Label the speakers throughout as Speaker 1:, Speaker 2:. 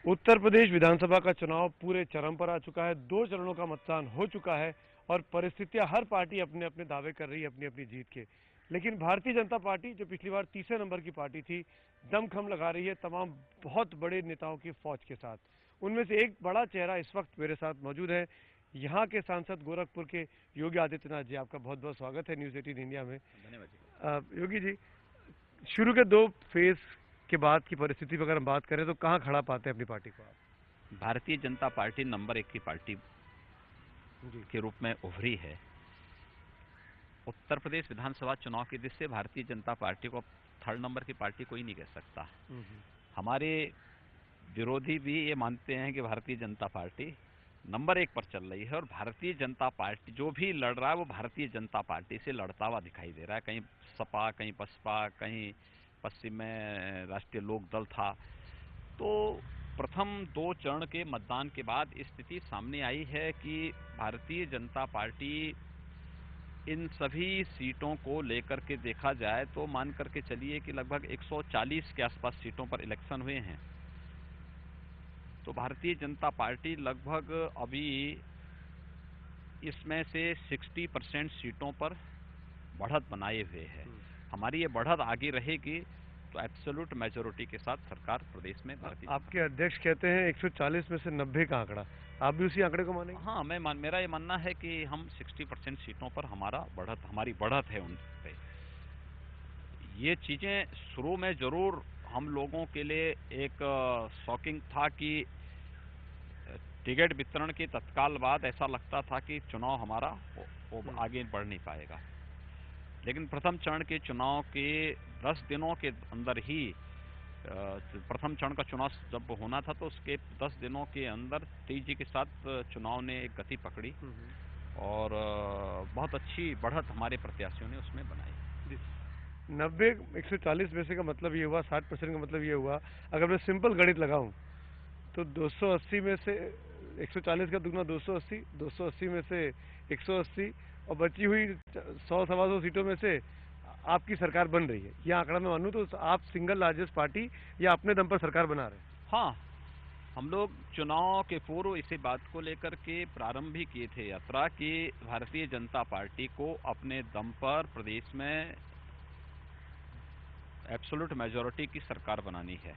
Speaker 1: उत्तर प्रदेश विधानसभा का चुनाव पूरे चरम पर आ चुका है। 2 चरणों का मतदान हो चुका है और परिस्थितियां हर पार्टी अपने अपने दावे कर रही है अपनी अपनी जीत के। लेकिन भारतीय जनता पार्टी जो पिछली बार तीसरे नंबर की पार्टी थी, दमखम लगा रही है तमाम बहुत बड़े नेताओं की फौज के साथ। उनमें से एक बड़ा चेहरा इस वक्त मेरे साथ मौजूद है, यहाँ के सांसद गोरखपुर के योगी आदित्यनाथ जी। आपका बहुत बहुत स्वागत है न्यूज़ 18 इंडिया में।
Speaker 2: धन्यवाद जी।
Speaker 1: योगी जी, शुरू के 2 फेज के बाद की परिस्थिति पर अगर हम बात करें तो कहाँ खड़ा पाते हैं अपनी पार्टी को आप?
Speaker 2: भारतीय जनता पार्टी नंबर 1 की पार्टी
Speaker 1: जी।
Speaker 2: के रूप में उभरी है। उत्तर प्रदेश विधानसभा चुनाव की दृष्टि से भारतीय जनता पार्टी को 3rd नंबर की पार्टी कोई नहीं कह सकता। हमारे विरोधी भी ये मानते हैं कि भारतीय जनता पार्टी नंबर 1 पर चल रही है और भारतीय जनता पार्टी जो भी लड़ रहा है वो भारतीय जनता पार्टी से लड़ता हुआ दिखाई दे रहा है। कहीं सपा, कहीं बसपा, कहीं पश्चिम में राष्ट्रीय लोक दल था। तो प्रथम 2 चरण के मतदान के बाद स्थिति सामने आई है कि भारतीय जनता पार्टी इन सभी सीटों को लेकर के देखा जाए तो मान करके चलिए कि लगभग 140 के आसपास सीटों पर इलेक्शन हुए हैं। तो भारतीय जनता पार्टी लगभग अभी इसमें से 60% सीटों पर बढ़त बनाए हुए है। हमारी ये बढ़त आगे रहेगी तो एब्सोल्यूट मेजोरिटी के साथ सरकार प्रदेश में भारतीय
Speaker 1: आपके अध्यक्ष कहते हैं 140 में से 90 का आंकड़ा, आप भी उसी आंकड़े को मानेंगे?
Speaker 2: हाँ, मेरा ये मानना है कि हम 60% सीटों पर हमारी बढ़त है उन पे। ये चीजें शुरू में जरूर हम लोगों के लिए एक शॉकिंग था कि टिकट वितरण के तत्काल बाद ऐसा लगता था कि चुनाव हमारा वो आगे बढ़ नहीं पाएगा। लेकिन प्रथम चरण के चुनाव के 10 दिनों के अंदर ही प्रथम चरण का चुनाव जब होना था तो उसके 10 दिनों के अंदर तेजी के साथ चुनाव ने एक गति पकड़ी और बहुत अच्छी बढ़त हमारे प्रत्याशियों ने उसमें बनाई।
Speaker 1: 90 140 में से का मतलब ये हुआ, 60% का मतलब ये हुआ, अगर मैं सिंपल गणित लगाऊं तो 280 में से 140 का दुगना 280, 280 में से 180 और बची हुई 100-125 सीटों में से आपकी सरकार बन रही है। ये आंकड़ा मैं मानूं तो आप सिंगल लार्जेस्ट पार्टी या अपने दम पर सरकार बना रहे हैं?
Speaker 2: हाँ, हम लोग चुनाव के पूर्व इसी बात को लेकर के प्रारंभ भी किए थे यात्रा कि भारतीय जनता पार्टी को अपने दम पर प्रदेश में एब्सोल्यूट मेजॉरिटी की सरकार बनानी है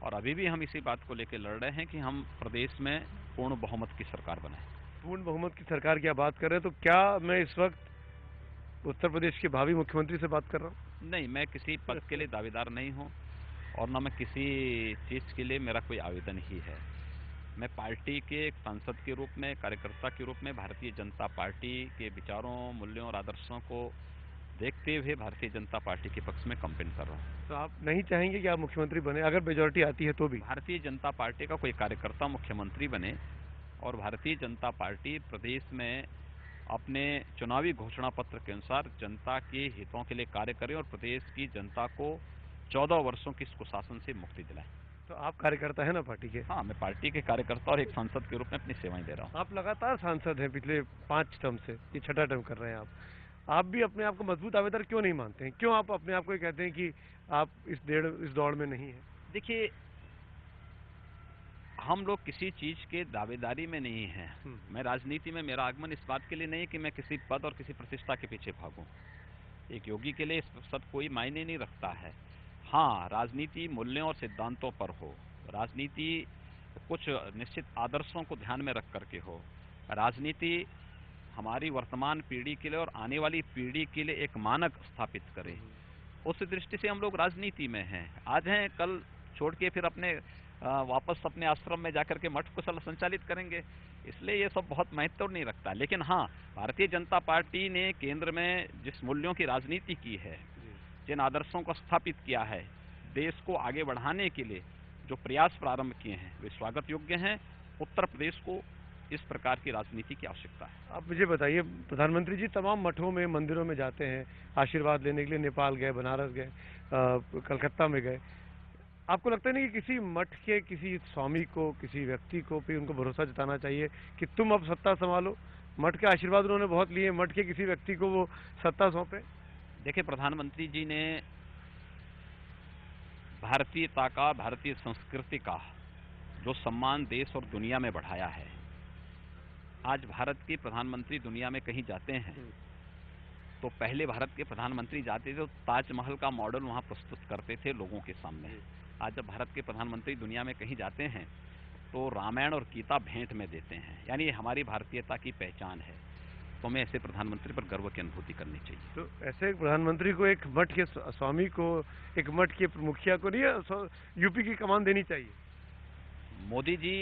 Speaker 2: और अभी भी हम इसी बात को लेकर लड़ रहे हैं कि हम प्रदेश में पूर्ण बहुमत की सरकार बनाएं।
Speaker 1: पूर्ण बहुमत की सरकार की आप बात कर रहे हैं तो क्या मैं इस वक्त उत्तर प्रदेश के भावी मुख्यमंत्री से बात कर रहा हूँ?
Speaker 2: नहीं, मैं किसी पद के लिए दावेदार नहीं हूँ और न मैं किसी चीज़ के लिए मेरा कोई आवेदन ही है। मैं पार्टी के एक सांसद के रूप में, कार्यकर्ता के रूप में भारतीय जनता पार्टी के विचारों, मूल्यों और आदर्शों को देखते हुए भारतीय जनता पार्टी के पक्ष में कैंपेन कर रहा हूँ।
Speaker 1: तो आप नहीं चाहेंगे कि आप मुख्यमंत्री बने अगर मेजोरिटी आती है तो भी?
Speaker 2: भारतीय जनता पार्टी का कोई कार्यकर्ता मुख्यमंत्री बने और भारतीय जनता पार्टी प्रदेश में अपने चुनावी घोषणा पत्र के अनुसार जनता के हितों के लिए कार्य करे और प्रदेश की जनता को 14 वर्षों की कुशासन से मुक्ति दिलाए।
Speaker 1: तो आप कार्यकर्ता है ना पार्टी के?
Speaker 2: हाँ, मैं पार्टी के कार्यकर्ता और एक सांसद के रूप में अपनी सेवाएं दे रहा हूँ।
Speaker 1: आप लगातार सांसद हैं पिछले 5 टर्म से, ये 6ठा टर्म कर रहे हैं आप भी अपने आप को मजबूत दावेदार क्यों नहीं मानते हैं? क्यों आप अपने आप को ये कहते हैं कि आप इस दौड़ में नहीं है?
Speaker 2: देखिए, हम लोग किसी चीज के दावेदारी में नहीं हैं। मैं राजनीति में मेरा आगमन इस बात के लिए नहीं कि मैं किसी पद और किसी प्रतिष्ठा के पीछे भागूं। एक योगी के लिए इस सब कोई मायने नहीं रखता है। हाँ, राजनीति मूल्यों और सिद्धांतों पर हो, राजनीति कुछ निश्चित आदर्शों को ध्यान में रख करके हो, राजनीति हमारी वर्तमान पीढ़ी के लिए और आने वाली पीढ़ी के लिए एक मानक स्थापित करे। उस दृष्टि से हम लोग राजनीति में हैं। आज हैं, कल छोड़ के फिर अपने वापस अपने आश्रम में जाकर के मठ को संचालित करेंगे। इसलिए ये सब बहुत महत्व नहीं रखता। लेकिन हाँ, भारतीय जनता पार्टी ने केंद्र में जिस मूल्यों की राजनीति की है, जिन आदर्शों को स्थापित किया है, देश को आगे बढ़ाने के लिए जो प्रयास प्रारंभ किए हैं वे स्वागत योग्य हैं। उत्तर प्रदेश को इस प्रकार की राजनीति की आवश्यकता है।
Speaker 1: आप मुझे बताइए, प्रधानमंत्री जी तमाम मठों में, मंदिरों में जाते हैं आशीर्वाद लेने के लिए, नेपाल गए, बनारस गए, कलकत्ता में गए। आपको लगता नहीं कि किसी मठ के किसी स्वामी को, किसी व्यक्ति को भी उनको भरोसा जताना चाहिए कि तुम अब सत्ता संभालो? मठ के आशीर्वाद उन्होंने बहुत लिए, मठ के किसी व्यक्ति को वो सत्ता सौंपे?
Speaker 2: देखिए, प्रधानमंत्री जी ने भारतीयता का, भारतीय संस्कृति का जो सम्मान देश और दुनिया में बढ़ाया है। आज भारत के प्रधानमंत्री दुनिया में कहीं जाते हैं तो पहले भारत के प्रधानमंत्री जाते थे तो ताजमहल का मॉडल वहां प्रस्तुत करते थे लोगों के सामने। आज जब भारत के प्रधानमंत्री दुनिया में कहीं जाते हैं तो रामायण और गीता भेंट में देते हैं, यानी ये हमारी भारतीयता की पहचान है। तो हमें ऐसे प्रधानमंत्री पर गर्व की अनुभूति करनी चाहिए।
Speaker 1: तो ऐसे प्रधानमंत्री को, एक मठ के स्वामी को, एक मठ के मुखिया को नहीं यूपी की कमान देनी चाहिए?
Speaker 2: मोदी जी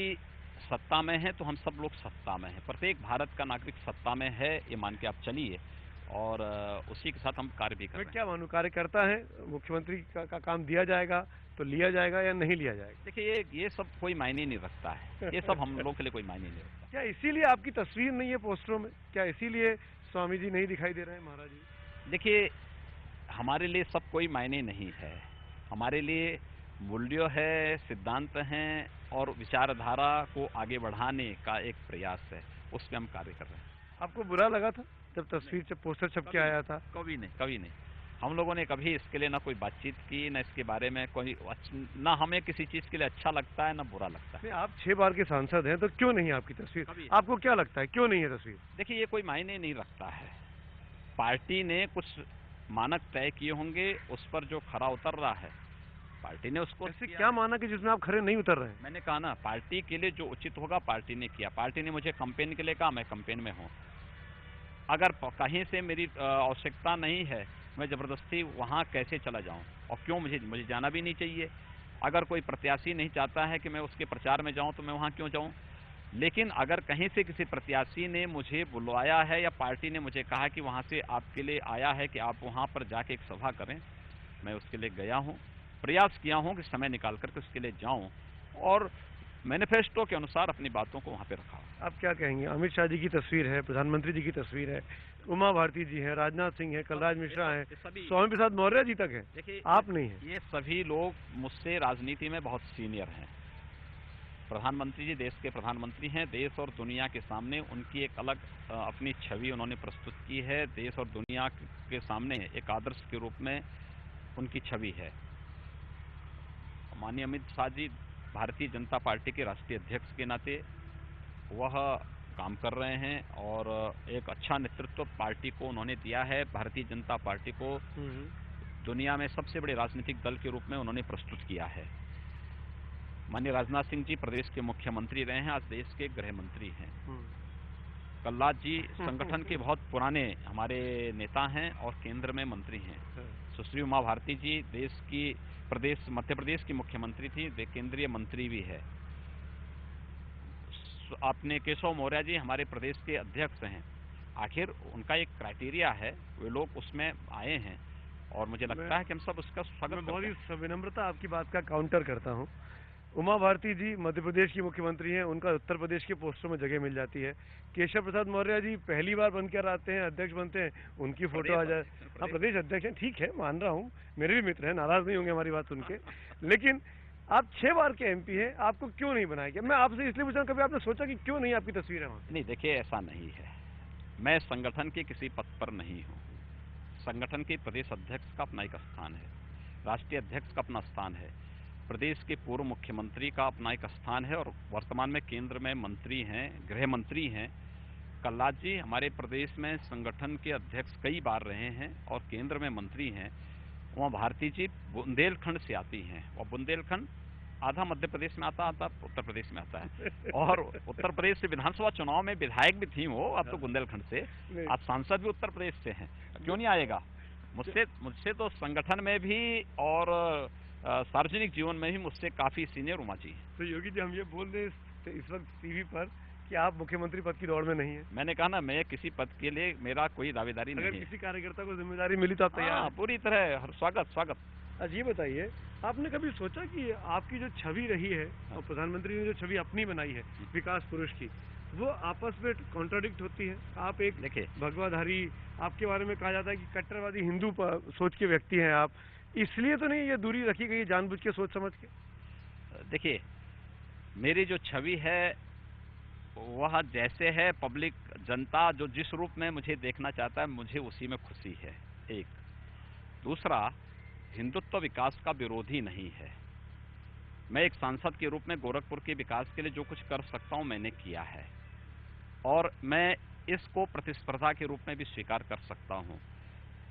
Speaker 2: सत्ता में हैं तो हम सब लोग सत्ता में हैं। प्रत्येक भारत का नागरिक सत्ता में है, ये मान के आप चलिए, और उसी के साथ हम कार्य भी कर रहे हैं।
Speaker 1: क्या मानूं, कार्य करता है मुख्यमंत्री का काम दिया जाएगा तो लिया जाएगा या नहीं लिया जाएगा?
Speaker 2: देखिए ये सब कोई मायने नहीं रखता है, ये सब हम लोगों के लिए कोई मायने नहीं रखता।
Speaker 1: क्या इसीलिए आपकी तस्वीर नहीं है पोस्टरों में? क्या इसीलिए स्वामी जी नहीं दिखाई दे रहे हैं, महाराज जी?
Speaker 2: देखिए हमारे लिए सब कोई मायने नहीं है। हमारे लिए मूल्य है, सिद्धांत हैं और विचारधारा को आगे बढ़ाने का एक प्रयास है, उस पर हम कार्य कर रहे हैं।
Speaker 1: आपको बुरा लगा था जब तस्वीर से पोस्टर छप के आया था?
Speaker 2: कभी नहीं, कभी नहीं। हम लोगों ने कभी इसके लिए ना कोई बातचीत की, ना इसके बारे में कोई, ना हमें किसी चीज के लिए अच्छा लगता है ना बुरा लगता है।
Speaker 1: आप 6 बार के सांसद हैं तो क्यों नहीं आपकी तस्वीर? आपको क्या लगता है क्यों नहीं है तस्वीर?
Speaker 2: देखिए ये कोई मायने नहीं रखता है। पार्टी ने कुछ मानक तय किए होंगे, उस पर जो खरा उतर रहा है पार्टी ने उसको।
Speaker 1: ऐसे क्या माना कि जिसमें आप खरे नहीं उतर रहे हैं?
Speaker 2: मैंने कहा ना, पार्टी के लिए जो उचित होगा पार्टी ने किया। पार्टी ने मुझे कैंपेन के लिए कहा, मैं कैंपेन में हूँ। अगर कहीं से मेरी आवश्यकता नहीं है, मैं जबरदस्ती वहाँ कैसे चला जाऊँ, और क्यों? मुझे जाना भी नहीं चाहिए। अगर कोई प्रत्याशी नहीं चाहता है कि मैं उसके प्रचार में जाऊँ तो मैं वहाँ क्यों जाऊँ? लेकिन अगर कहीं से किसी प्रत्याशी ने मुझे बुलवाया है या पार्टी ने मुझे कहा कि वहाँ से आपके लिए आया है कि आप वहाँ पर जाके एक सभा करें, मैं उसके लिए गया हूँ, प्रयास किया हूँ कि समय निकाल करके उसके लिए जाऊँ, और मैनिफेस्टो के अनुसार अपनी बातों को वहाँ पे रखा।
Speaker 1: आप क्या कहेंगे? अमित शाह जी की तस्वीर है, प्रधानमंत्री जी की तस्वीर है, उमा भारती जी हैं, राजनाथ सिंह है, कलराज मिश्रा हैं, स्वामी प्रसाद मौर्य जी तक है,
Speaker 2: देखिए
Speaker 1: आप नहीं हैं।
Speaker 2: ये सभी लोग मुझसे राजनीति में बहुत सीनियर हैं। प्रधानमंत्री जी देश के प्रधानमंत्री हैं। देश और दुनिया के सामने उनकी एक अलग अपनी छवि उन्होंने प्रस्तुत की है। देश और दुनिया के सामने एक आदर्श के रूप में उनकी छवि है। माननीय अमित शाह जी भारतीय जनता पार्टी के राष्ट्रीय अध्यक्ष के नाते वह काम कर रहे हैं, और एक अच्छा नेतृत्व पार्टी को उन्होंने दिया है। भारतीय जनता पार्टी को दुनिया में सबसे बड़े राजनीतिक दल के रूप में उन्होंने प्रस्तुत किया है। माननीय राजनाथ सिंह जी प्रदेश के मुख्यमंत्री रहे हैं, आज देश के गृह मंत्री हैं। कलराज जी संगठन के बहुत पुराने हमारे नेता हैं और केंद्र में मंत्री हैं। सुश्री उमा भारती जी देश की मध्य प्रदेश की मुख्यमंत्री थी, केंद्रीय मंत्री भी है। आपने केशव मौर्य जी हमारे प्रदेश के अध्यक्ष हैं। आखिर उनका एक क्राइटेरिया है, वे लोग उसमें आए हैं, और मुझे लगता है कि हम सब उसका स्वागत।
Speaker 1: बहुत ही सविनम्रता आपकी बात का काउंटर करता हूँ। उमा भारती जी मध्य प्रदेश की मुख्यमंत्री हैं, उनका उत्तर प्रदेश के पोस्टरों में जगह मिल जाती है। केशव प्रसाद मौर्य जी पहली बार बनकर आते हैं, अध्यक्ष बनते हैं, उनकी फोटो आ जाए। हाँ, प्रदेश अध्यक्ष हैं, ठीक है, मान रहा हूँ, मेरे भी मित्र हैं, नाराज नहीं होंगे हमारी बात सुन के। लेकिन आप 6 बार के एमपी हैं, आपको क्यों नहीं बनाया गया? मैं आपसे इसलिए पूछ रहा हूँ, कभी आपने सोचा कि क्यों नहीं आपकी तस्वीर है वहाँ?
Speaker 2: नहीं, देखिए ऐसा नहीं है। मैं संगठन के किसी पद पर नहीं हूँ। संगठन के प्रदेश अध्यक्ष का अपना एक स्थान है, राष्ट्रीय अध्यक्ष का अपना स्थान है, प्रदेश के पूर्व मुख्यमंत्री का अपना एक स्थान है, और वर्तमान में केंद्र में मंत्री हैं, गृह मंत्री हैं। कलराज जी हमारे प्रदेश में संगठन के अध्यक्ष कई बार रहे हैं और केंद्र में मंत्री हैं। वहाँ भारती जी बुंदेलखंड से आती हैं, और बुंदेलखंड आधा मध्य प्रदेश में आता उत्तर प्रदेश में आता है, और उत्तर प्रदेश से विधानसभा चुनाव में विधायक भी थी वो, अब तो बुंदेलखंड से। आज सांसद भी उत्तर प्रदेश से हैं, क्यों नहीं आएगा? मुझसे तो संगठन में भी और सार्वजनिक जीवन में भी मुझसे काफी सीनियर उमा जी।
Speaker 1: तो योगी जी, हम ये बोल दें इस वक्त टीवी पर कि आप मुख्यमंत्री पद की दौड़ में नहीं है?
Speaker 2: मैंने कहा ना, मैं किसी पद के लिए मेरा कोई दावेदारी नहीं है।
Speaker 1: अगर किसी कार्यकर्ता को जिम्मेदारी मिली तो आप तैयार हैं?
Speaker 2: पूरी तरह स्वागत।
Speaker 1: अच्छा, ये बताइए, आपने कभी सोचा कि आपकी जो छवि रही है और प्रधानमंत्री ने जो छवि अपनी बनाई है विकास पुरुष की, वो आपस में कॉन्ट्राडिक्ट होती है? आप एक भगवाधारी, आपके बारे में कहा जाता है कि कट्टरवादी हिंदू सोच के व्यक्ति हैं आप, इसलिए तो नहीं ये दूरी रखी गई जानबूझ के, सोच समझ के?
Speaker 2: देखिए, मेरी जो छवि है वह जैसे है, पब्लिक जनता जो जिस रूप में मुझे देखना चाहता है, मुझे उसी में खुशी है। एक दूसरा, हिंदुत्व विकास का विरोधी नहीं है। मैं एक सांसद के रूप में गोरखपुर के विकास के लिए जो कुछ कर सकता हूं मैंने किया है, और मैं इसको प्रतिस्पर्धा के रूप में भी स्वीकार कर सकता हूं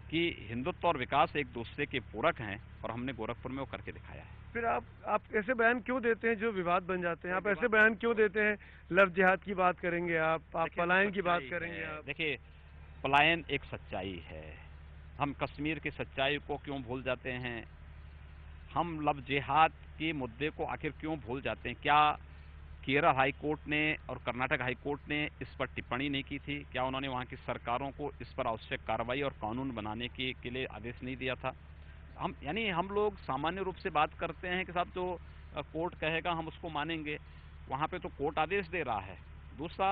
Speaker 2: कि हिंदुत्व और विकास एक दूसरे के पूरक हैं, और हमने गोरखपुर में वो करके दिखाया है।
Speaker 1: फिर आप ऐसे बयान क्यों देते हैं जो विवाद बन जाते हैं? आप ऐसे बयान क्यों देते हैं? लव जिहाद की बात करेंगे आप पलायन की बात करेंगे आप।
Speaker 2: देखिए, पलायन एक सच्चाई है, हम कश्मीर की सच्चाई को क्यों भूल जाते हैं? हम लव जिहाद के मुद्दे को आखिर क्यों भूल जाते हैं? क्या केरल हाई कोर्ट ने और कर्नाटक हाई कोर्ट ने इस पर टिप्पणी नहीं की थी? क्या उन्होंने वहां की सरकारों को इस पर आवश्यक कार्रवाई और कानून बनाने के लिए आदेश नहीं दिया था? हम लोग सामान्य रूप से बात करते हैं कि साहब जो कोर्ट कहेगा हम उसको मानेंगे। वहां पे तो कोर्ट आदेश दे रहा है। दूसरा,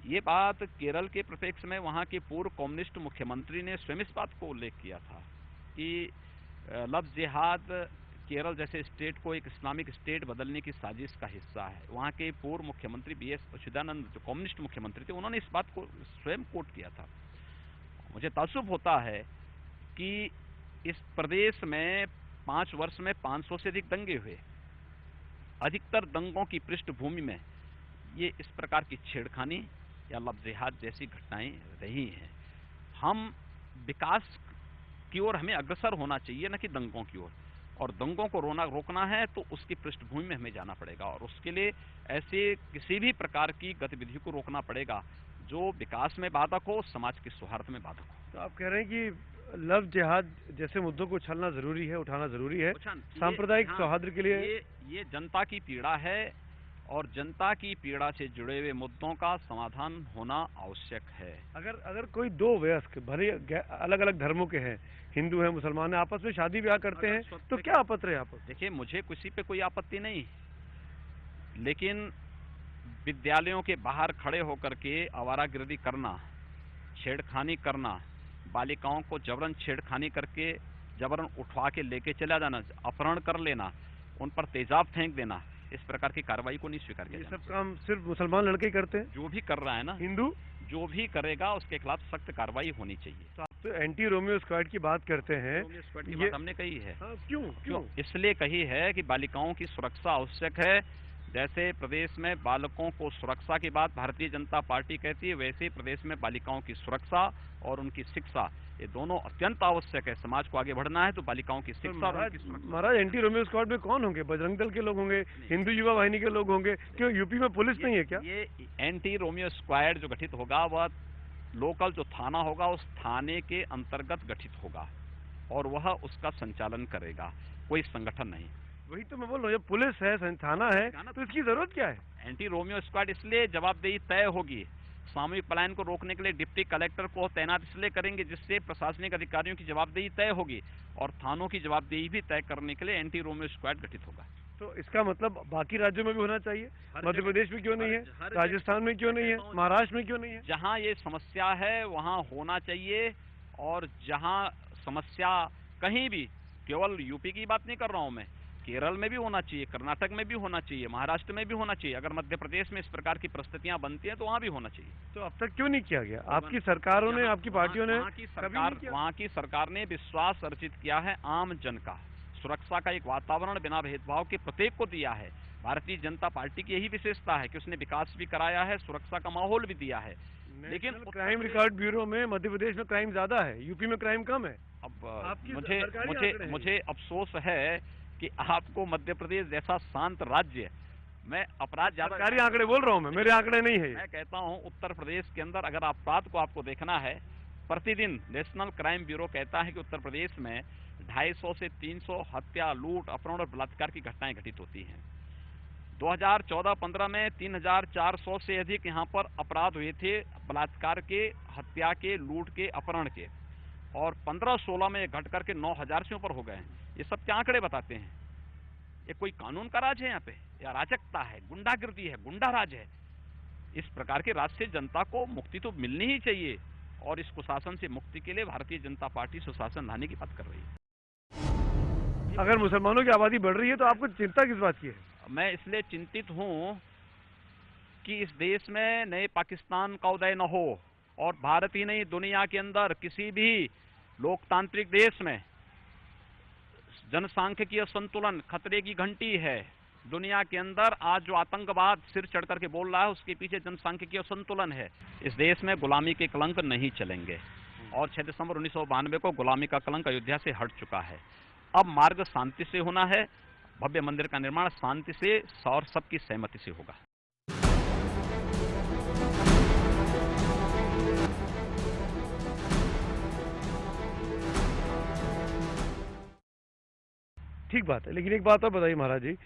Speaker 2: ये बात केरल के प्रत्यक्ष में वहां के पूर्व कम्युनिस्ट मुख्यमंत्री ने स्वयं इस बात को उल्लेख किया था कि लव जिहाद केरल जैसे स्टेट को एक इस्लामिक स्टेट बदलने की साजिश का हिस्सा है। वहां के पूर्व मुख्यमंत्री बीएस अच्युतानंद जो कम्युनिस्ट मुख्यमंत्री थे, उन्होंने इस बात को स्वयं कोट किया था। मुझे ताज्जुब होता है कि इस प्रदेश में 5 वर्ष में 500 से अधिक दंगे हुए। अधिकतर दंगों की पृष्ठभूमि में ये इस प्रकार की छेड़खानी या लव जिहाद जैसी घटनाएं रही हैं। हम विकास की ओर हमें अग्रसर होना चाहिए, न कि दंगों की ओर। और दंगों को रोकना है तो उसकी पृष्ठभूमि में हमें जाना पड़ेगा, और उसके लिए ऐसे किसी भी प्रकार की गतिविधि को रोकना पड़ेगा जो विकास में बाधक हो, समाज के सौहार्द में बाधक हो।
Speaker 1: तो आप कह रहे हैं कि लव जिहाद जैसे मुद्दों को उछलना जरूरी है, उठाना जरूरी है सांप्रदायिक सौहार्द के लिए।
Speaker 2: ये जनता की पीड़ा है, और जनता की पीड़ा से जुड़े हुए मुद्दों का समाधान होना आवश्यक है।
Speaker 1: अगर कोई दो वयस्क भले अलग अलग धर्मों के हैं, हिंदू है मुसलमान है, आपस में शादी ब्याह करते हैं तो क्या आपत्ति है आपस?
Speaker 2: देखिए, मुझे किसी पे कोई आपत्ति नहीं, लेकिन विद्यालयों के बाहर खड़े होकर के आवारागर्दी करना, छेड़खानी करना, बालिकाओं को जबरन छेड़खानी करके जबरन उठवा के लेके चला जाना, अपहरण कर लेना, उन पर तेजाब फेंक देना, इस प्रकार की कार्रवाई को नहीं स्वीकार किया।
Speaker 1: ये सब काम सिर्फ मुसलमान लड़के ही करते हैं?
Speaker 2: जो भी कर रहा है ना,
Speaker 1: हिंदू
Speaker 2: जो भी करेगा उसके खिलाफ सख्त कार्रवाई होनी चाहिए।
Speaker 1: तो आप तो एंटी रोमियो स्क्वाड की बात करते हैं,
Speaker 2: रोमियो स्क्वाड की बात हमने कही है।
Speaker 1: क्यों?
Speaker 2: इसलिए कही है कि बालिकाओं की सुरक्षा आवश्यक है। जैसे प्रदेश में बालकों को सुरक्षा की बात भारतीय जनता पार्टी कहती है, वैसे प्रदेश में बालिकाओं की सुरक्षा और उनकी शिक्षा, ये दोनों अत्यंत आवश्यक है। समाज को आगे बढ़ना है तो बालिकाओं की शिक्षा और उनकी सुरक्षा।
Speaker 1: महाराज, एंटी रोमियो स्क्वाड में कौन होंगे? बजरंग दल के लोग होंगे, हिंदू युवा वाहिनी के लोग होंगे? क्यों यूपी में पुलिस नहीं है क्या?
Speaker 2: ये एंटी रोमियो स्क्वाड जो गठित होगा वह लोकल जो थाना होगा उस थाने के अंतर्गत गठित होगा, और वह उसका संचालन करेगा, कोई संगठन नहीं।
Speaker 1: वही तो मैं बोल रहा हूँ, जब पुलिस है, थाना है, तो इसकी जरूरत क्या है?
Speaker 2: एंटी रोमियो स्क्वाड इसलिए जवाबदेही तय होगी। सामूहिक पलायन को रोकने के लिए डिप्टी कलेक्टर को तैनात इसलिए करेंगे जिससे प्रशासनिक अधिकारियों की जवाबदेही तय होगी, और थानों की जवाबदेही भी तय करने के लिए एंटी रोमियो स्क्वाड गठित होगा।
Speaker 1: तो इसका मतलब बाकी राज्यों में भी होना चाहिए? मध्य प्रदेश में क्यों नहीं है? राजस्थान में क्यों नहीं है? महाराष्ट्र में क्यों नहीं है?
Speaker 2: जहां ये समस्या है वहां होना चाहिए, और जहां समस्या कहीं भी, केवल यूपी की बात नहीं कर रहा हूं मैं, केरल में भी होना चाहिए, कर्नाटक में भी होना चाहिए, महाराष्ट्र में भी होना चाहिए। अगर मध्य प्रदेश में इस प्रकार की परिस्थितियां बनती हैं तो वहां भी होना चाहिए।
Speaker 1: तो अब तक क्यों नहीं किया गया? आपकी सरकारों ने, आपकी पार्टियों ने,
Speaker 2: वहां की सरकार ने विश्वास अर्जित किया है आम जन का, सुरक्षा का एक वातावरण बिना भेदभाव के प्रत्येक को दिया है। भारतीय जनता पार्टी की यही विशेषता है कि उसने विकास भी कराया है, सुरक्षा का माहौल भी दिया है।
Speaker 1: लेकिन क्राइम रिकॉर्ड ब्यूरो में मध्य प्रदेश में क्राइम ज्यादा है, यूपी में क्राइम कम है।
Speaker 2: अब मुझे अफसोस है कि आपको मध्य प्रदेश जैसा शांत राज्य में अपराध ज्यादा,
Speaker 1: सरकारी आंकड़े बोल रहा हूँ मैं, मेरे आंकड़े नहीं है।
Speaker 2: मैं कहता हूँ उत्तर प्रदेश के अंदर अगर अपराध को आपको देखना है, प्रतिदिन नेशनल क्राइम ब्यूरो कहता है कि उत्तर प्रदेश में 250 से 300 हत्या, लूट, अपहरण और बलात्कार की घटनाएं घटित होती हैं। 2014-15 में 3400 से अधिक यहाँ पर अपराध हुए थे, बलात्कार के, हत्या के, लूट के, अपहरण के, और 15-16 में घट करके 9000 से ऊपर हो गए हैं। ये सब क्या आंकड़े बताते हैं? ये कोई कानून का राज है यहाँ पे, या अराजकता है, गुंडागिर्दी है, गुंडा राज है? इस प्रकार के राज से जनता को मुक्ति तो मिलनी ही चाहिए, और इस कुशासन से मुक्ति के लिए भारतीय जनता पार्टी सुशासन लाने की बात कर रही है।
Speaker 1: अगर मुसलमानों की आबादी बढ़ रही है तो आपको चिंता किस बात की है?
Speaker 2: मैं इसलिए चिंतित हूं कि इस देश में नए पाकिस्तान का उदय न हो, और भारत ही नहीं दुनिया के अंदर किसी भी लोकतांत्रिक देश में जनसांख्यिकीय संतुलन खतरे की घंटी है। दुनिया के अंदर आज जो आतंकवाद सिर चढ़ करके बोल रहा है उसके पीछे जनसांख्यिकीय संतुलन है। इस देश में गुलामी के कलंक नहीं चलेंगे और 6 दिसंबर 1992 को गुलामी का कलंक अयोध्या से हट चुका है। अब मार्ग शांति से होना है। भव्य मंदिर का निर्माण शांति से और सबकी सहमति से होगा।
Speaker 1: ठीक बात है, लेकिन एक बात और बताइए महाराज जी,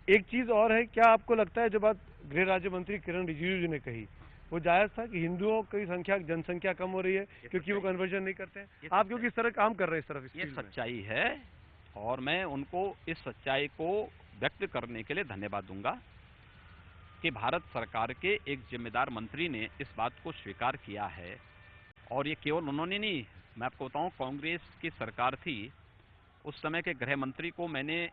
Speaker 1: एक चीज और है, क्या आपको लगता है जो बात गृह राज्य मंत्री किरण रिजिजू जी ने कही वो जायज था कि हिंदुओं की संख्या जनसंख्या कम हो रही है क्योंकि वो कन्वर्जन नहीं करते हैं? आप क्योंकि इस तरह काम कर रहे हैं इस तरफ,
Speaker 2: ये सच्चाई है और मैं उनको इस सच्चाई को व्यक्त करने के लिए धन्यवाद दूंगा कि भारत सरकार के एक जिम्मेदार मंत्री ने इस बात को स्वीकार किया है। और ये केवल उन्होंने नहीं, मैं आपको बताऊं, कांग्रेस की सरकार थी, उस समय के गृह मंत्री को मैंने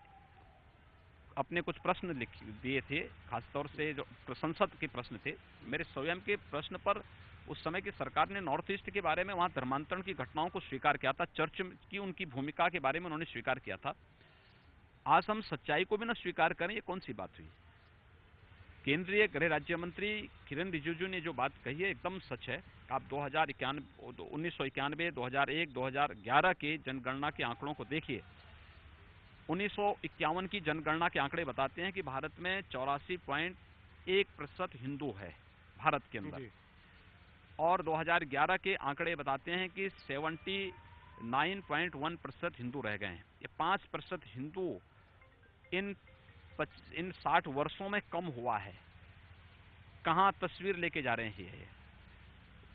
Speaker 2: अपने कुछ प्रश्न लिख दिए थे, खासतौर से जो संसद के प्रश्न थे। मेरे स्वयं के प्रश्न पर उस समय की सरकार ने नॉर्थ ईस्ट के बारे में, वहां धर्मांतरण की घटनाओं को स्वीकार किया था, चर्च की उनकी भूमिका के बारे में उन्होंने स्वीकार किया था। आज हम सच्चाई को भी न स्वीकार करें, ये कौन सी बात हुई? केंद्रीय गृह राज्य मंत्री किरण रिजिजू ने जो बात कही है एकदम सच है। आप 1991, 2001, 2011 के जनगणना के आंकड़ों को देखिए। 1951 की जनगणना के आंकड़े बताते हैं कि भारत में 84.1% हिंदू है भारत के अंदर, और 2011 के आंकड़े बताते हैं कि 79.1% हिंदू रह गए हैं। ये 5% हिंदू इन 60 वर्षों में कम हुआ है। कहां तस्वीर लेके जा रहे हैं ये?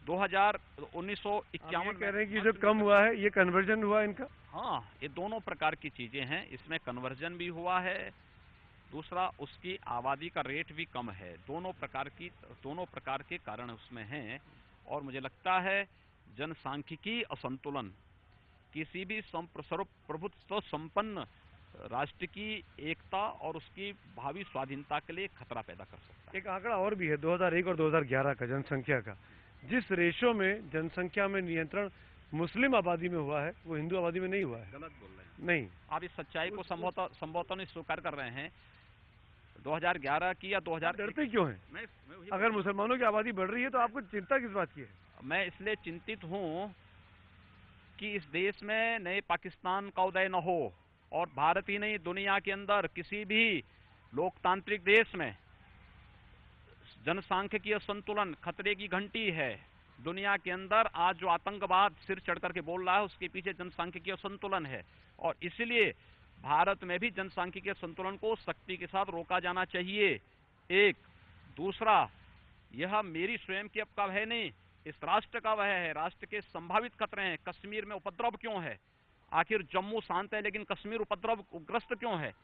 Speaker 2: 1951
Speaker 1: कह रहे हैं कि जो कम हुआ है ये कन्वर्जन हुआ इनका?
Speaker 2: हाँ, ये दोनों प्रकार की चीजें हैं। इसमें कन्वर्जन भी हुआ है, दूसरा उसकी आबादी का रेट भी कम है। दोनों प्रकार के कारण उसमें हैं। और मुझे लगता है जनसांख्यिकी असंतुलन किसी भी प्रभुत्व संपन्न राष्ट्र की एकता और उसकी भावी स्वाधीनता के लिए खतरा पैदा कर सकता है।
Speaker 1: एक आंकड़ा और भी है 2001 और 2011 का जनसंख्या का। जिस रेशो में जनसंख्या में नियंत्रण मुस्लिम आबादी में हुआ है वो हिंदू आबादी में नहीं हुआ है।
Speaker 2: गलत बोल रहे हैं।
Speaker 1: नहीं,
Speaker 2: आप इस सच्चाई को संभवतः नहीं स्वीकार कर रहे हैं। 2011 की या 2000
Speaker 1: डरते क्यों हैं? अगर मुसलमानों की आबादी बढ़ रही है तो आपको चिंता किस बात की है?
Speaker 2: मैं इसलिए चिंतित हूं कि इस देश में नए पाकिस्तान का उदय न हो, और भारत ही नहीं दुनिया के अंदर किसी भी लोकतांत्रिक देश में जनसांख्यिकीय संतुलन खतरे की घंटी है। दुनिया के अंदर आज जो आतंकवाद सिर चढ़ करके बोल रहा है उसके पीछे जनसांख्यिकीय संतुलन है, और इसलिए भारत में भी जनसांख्यिकीय संतुलन को सख्ती के साथ रोका जाना चाहिए। एक दूसरा, यह मेरी स्वयं की का भय नहीं, इस राष्ट्र का भय है। राष्ट्र के संभावित खतरे हैं। कश्मीर में उपद्रव क्यों है? आखिर जम्मू शांत है लेकिन कश्मीर उपद्रवग्रस्त क्यों है?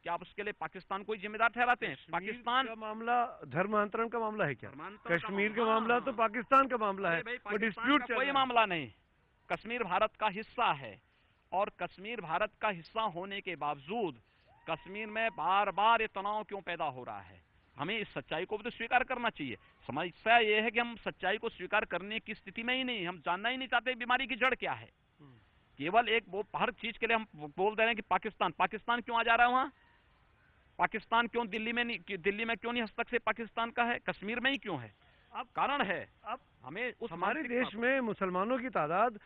Speaker 2: क्या आप उसके लिए पाकिस्तान को जिम्मेदार ठहराते हैं? पाकिस्तान
Speaker 1: का मामला धर्मांतरण का मामला है क्या? कश्मीर का मामला तो पाकिस्तान का मामला है, वो डिस्प्यूट
Speaker 2: कोई मामला नहीं। कश्मीर भारत का हिस्सा है, और कश्मीर भारत का हिस्सा होने के बावजूद कश्मीर में बार बार ये तनाव क्यों पैदा हो रहा है? हमें इस सच्चाई को भी तो स्वीकार करना चाहिए। समस्या ये है कि हम सच्चाई को स्वीकार करने की स्थिति में ही नहीं, हम जानना ही नहीं चाहते बीमारी की जड़ क्या है। केवल एक वो हर चीज के लिए हम बोल दे रहे हैं कि पाकिस्तान क्यों आ जा रहा है? वहां पाकिस्तान क्यों दिल्ली में क्यों नहीं हस्तक्षेप पाकिस्तान का है? कश्मीर में ही क्यों है? अब कारण है। अब हमें
Speaker 1: हमारे देश में मुसलमानों की तादाद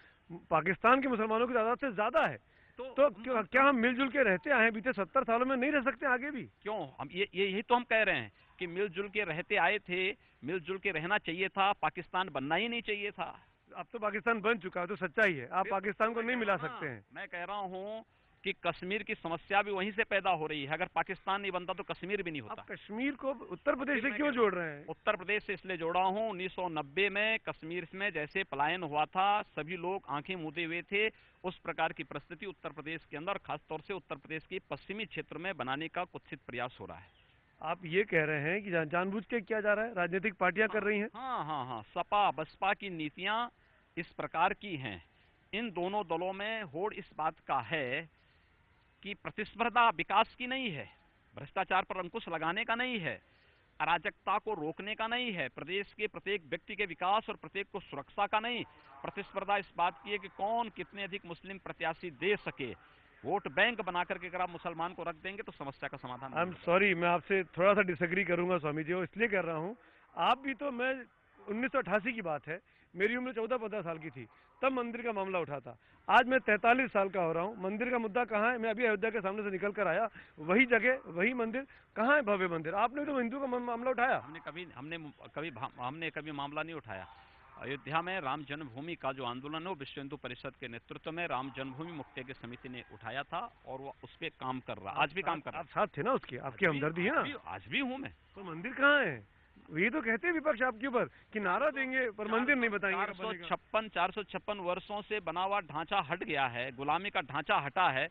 Speaker 1: पाकिस्तान के मुसलमानों की तादाद से ज्यादा है, तो क्या हम मिलजुल के रहते आए हैं? बीते 70 सालों में नहीं रह सकते आगे भी?
Speaker 2: क्यों? हम यही तो हम कह रहे हैं कि मिलजुल के रहते आए थे, मिलजुल के रहना चाहिए था, पाकिस्तान बनना ही नहीं चाहिए था।
Speaker 1: अब तो पाकिस्तान बन चुका है, तो सच्चाई है, आप पाकिस्तान को नहीं मिला सकते हैं।
Speaker 2: मैं कह रहा हूँ कि कश्मीर की समस्या भी वहीं से पैदा हो रही है। अगर पाकिस्तान नहीं बनता तो कश्मीर भी नहीं होता।
Speaker 1: आप कश्मीर को उत्तर प्रदेश से क्यों जोड़ रहे हैं?
Speaker 2: उत्तर प्रदेश से इसलिए जोड़ा हूँ, 1990 में कश्मीर में जैसे पलायन हुआ था, सभी लोग आंखें मूंदे हुए थे, उस प्रकार की परिस्थिति उत्तर प्रदेश के अंदर, खासतौर से उत्तर प्रदेश के पश्चिमी क्षेत्र में बनाने का कुत्सित प्रयास हो रहा है।
Speaker 1: आप ये कह रहे हैं कि जानबूझ के किया जा रहा है, राजनीतिक पार्टियां कर रही हैं?
Speaker 2: हाँ, सपा बसपा की नीतियां इस प्रकार की हैं। इन दोनों दलों में होड़ इस बात का है कि प्रतिस्पर्धा विकास की नहीं है, भ्रष्टाचार पर अंकुश लगाने का नहीं है, अराजकता को रोकने का नहीं है, प्रदेश के प्रत्येक व्यक्ति के विकास और प्रत्येक को सुरक्षा का नहीं। प्रतिस्पर्धा इस बात की है कि कौन कितने अधिक मुस्लिम प्रत्याशी दे सके। वोट बैंक बना करके अगर आप मुसलमान को रख देंगे तो समस्या का समाधान
Speaker 1: आई एम
Speaker 2: नहीं होगा।
Speaker 1: सॉरी, मैं आपसे थोड़ा सा डिसएग्री करूंगा स्वामी जी, और इसलिए कर रहा हूँ। आप भी तो, मैं 1988 की बात है, मेरी उम्र 14-15 साल की थी, तब मंदिर का मामला उठा था। आज मैं 43 साल का हो रहा हूँ, मंदिर का मुद्दा कहाँ है? मैं अभी अयोध्या के सामने से निकल कर आया, वही जगह वही मंदिर, कहाँ है भव्य मंदिर? आपने तो हिंदू का मामला उठाया।
Speaker 2: हमने कभी मामला नहीं उठाया। अयोध्या में राम जन्मभूमि का जो आंदोलन है वो विश्व हिंदू परिषद के नेतृत्व में राम जन्मभूमि मुक्ति की समिति ने उठाया था और वो उस पर काम कर रहा, आज भी काम कर रहा है।
Speaker 1: आप साथ थे ना उसके? आपकी हमदर्दी है ना?
Speaker 2: आज भी हूँ मैं।
Speaker 1: तो मंदिर कहाँ है? ये तो कहते हैं विपक्ष आपके ऊपर कि नारा देंगे पर मंदिर नहीं बताएंगे।
Speaker 2: 456 वर्षों से बना हुआ ढांचा हट गया है, गुलामी का ढांचा हटा है।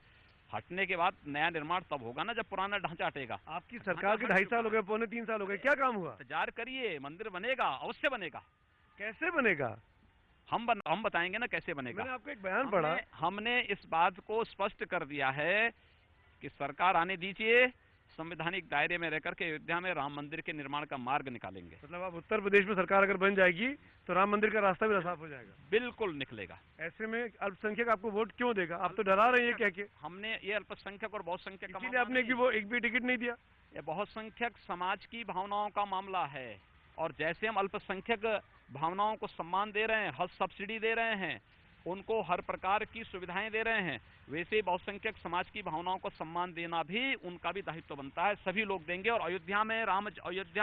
Speaker 2: हटने के बाद नया निर्माण तब होगा ना जब पुराना ढांचा हटेगा।
Speaker 1: आपकी सरकार के 2.5 साल हो गए, पौने 3 साल हो गए, क्या काम हुआ?
Speaker 2: इंतजार करिए, मंदिर बनेगा, अवश्य बनेगा।
Speaker 1: कैसे बनेगा?
Speaker 2: हम बताएंगे ना कैसे बनेगा।
Speaker 1: मैंने आपको एक बयान पढ़ा,
Speaker 2: हमने इस बात को स्पष्ट कर दिया है कि सरकार आने दीजिए, संवैधानिक दायरे में रहकर के अयोध्या में राम मंदिर के निर्माण का मार्ग निकालेंगे।
Speaker 1: मतलब आप उत्तर प्रदेश में सरकार अगर बन जाएगी तो राम मंदिर का रास्ता भी साफ हो जाएगा?
Speaker 2: बिल्कुल निकलेगा।
Speaker 1: ऐसे में अल्पसंख्यक आपको वोट क्यों देगा? आप तो डरा रहे हैं कह के।
Speaker 2: हमने ये अल्पसंख्यक और बहुसंख्यक
Speaker 1: इसीलिए आपने एक भी टिकट नहीं दिया।
Speaker 2: ये बहुसंख्यक समाज की भावनाओं का मामला है, और जैसे हम अल्पसंख्यक भावनाओं को सम्मान दे रहे हैं, हज सब्सिडी दे रहे हैं, उनको हर प्रकार की सुविधाएं दे रहे हैं, वैसे ही बहुसंख्यक समाज की भावनाओं को सम्मान देना भी उनका भी दायित्व बनता है। सभी लोग देंगे। और अयोध्या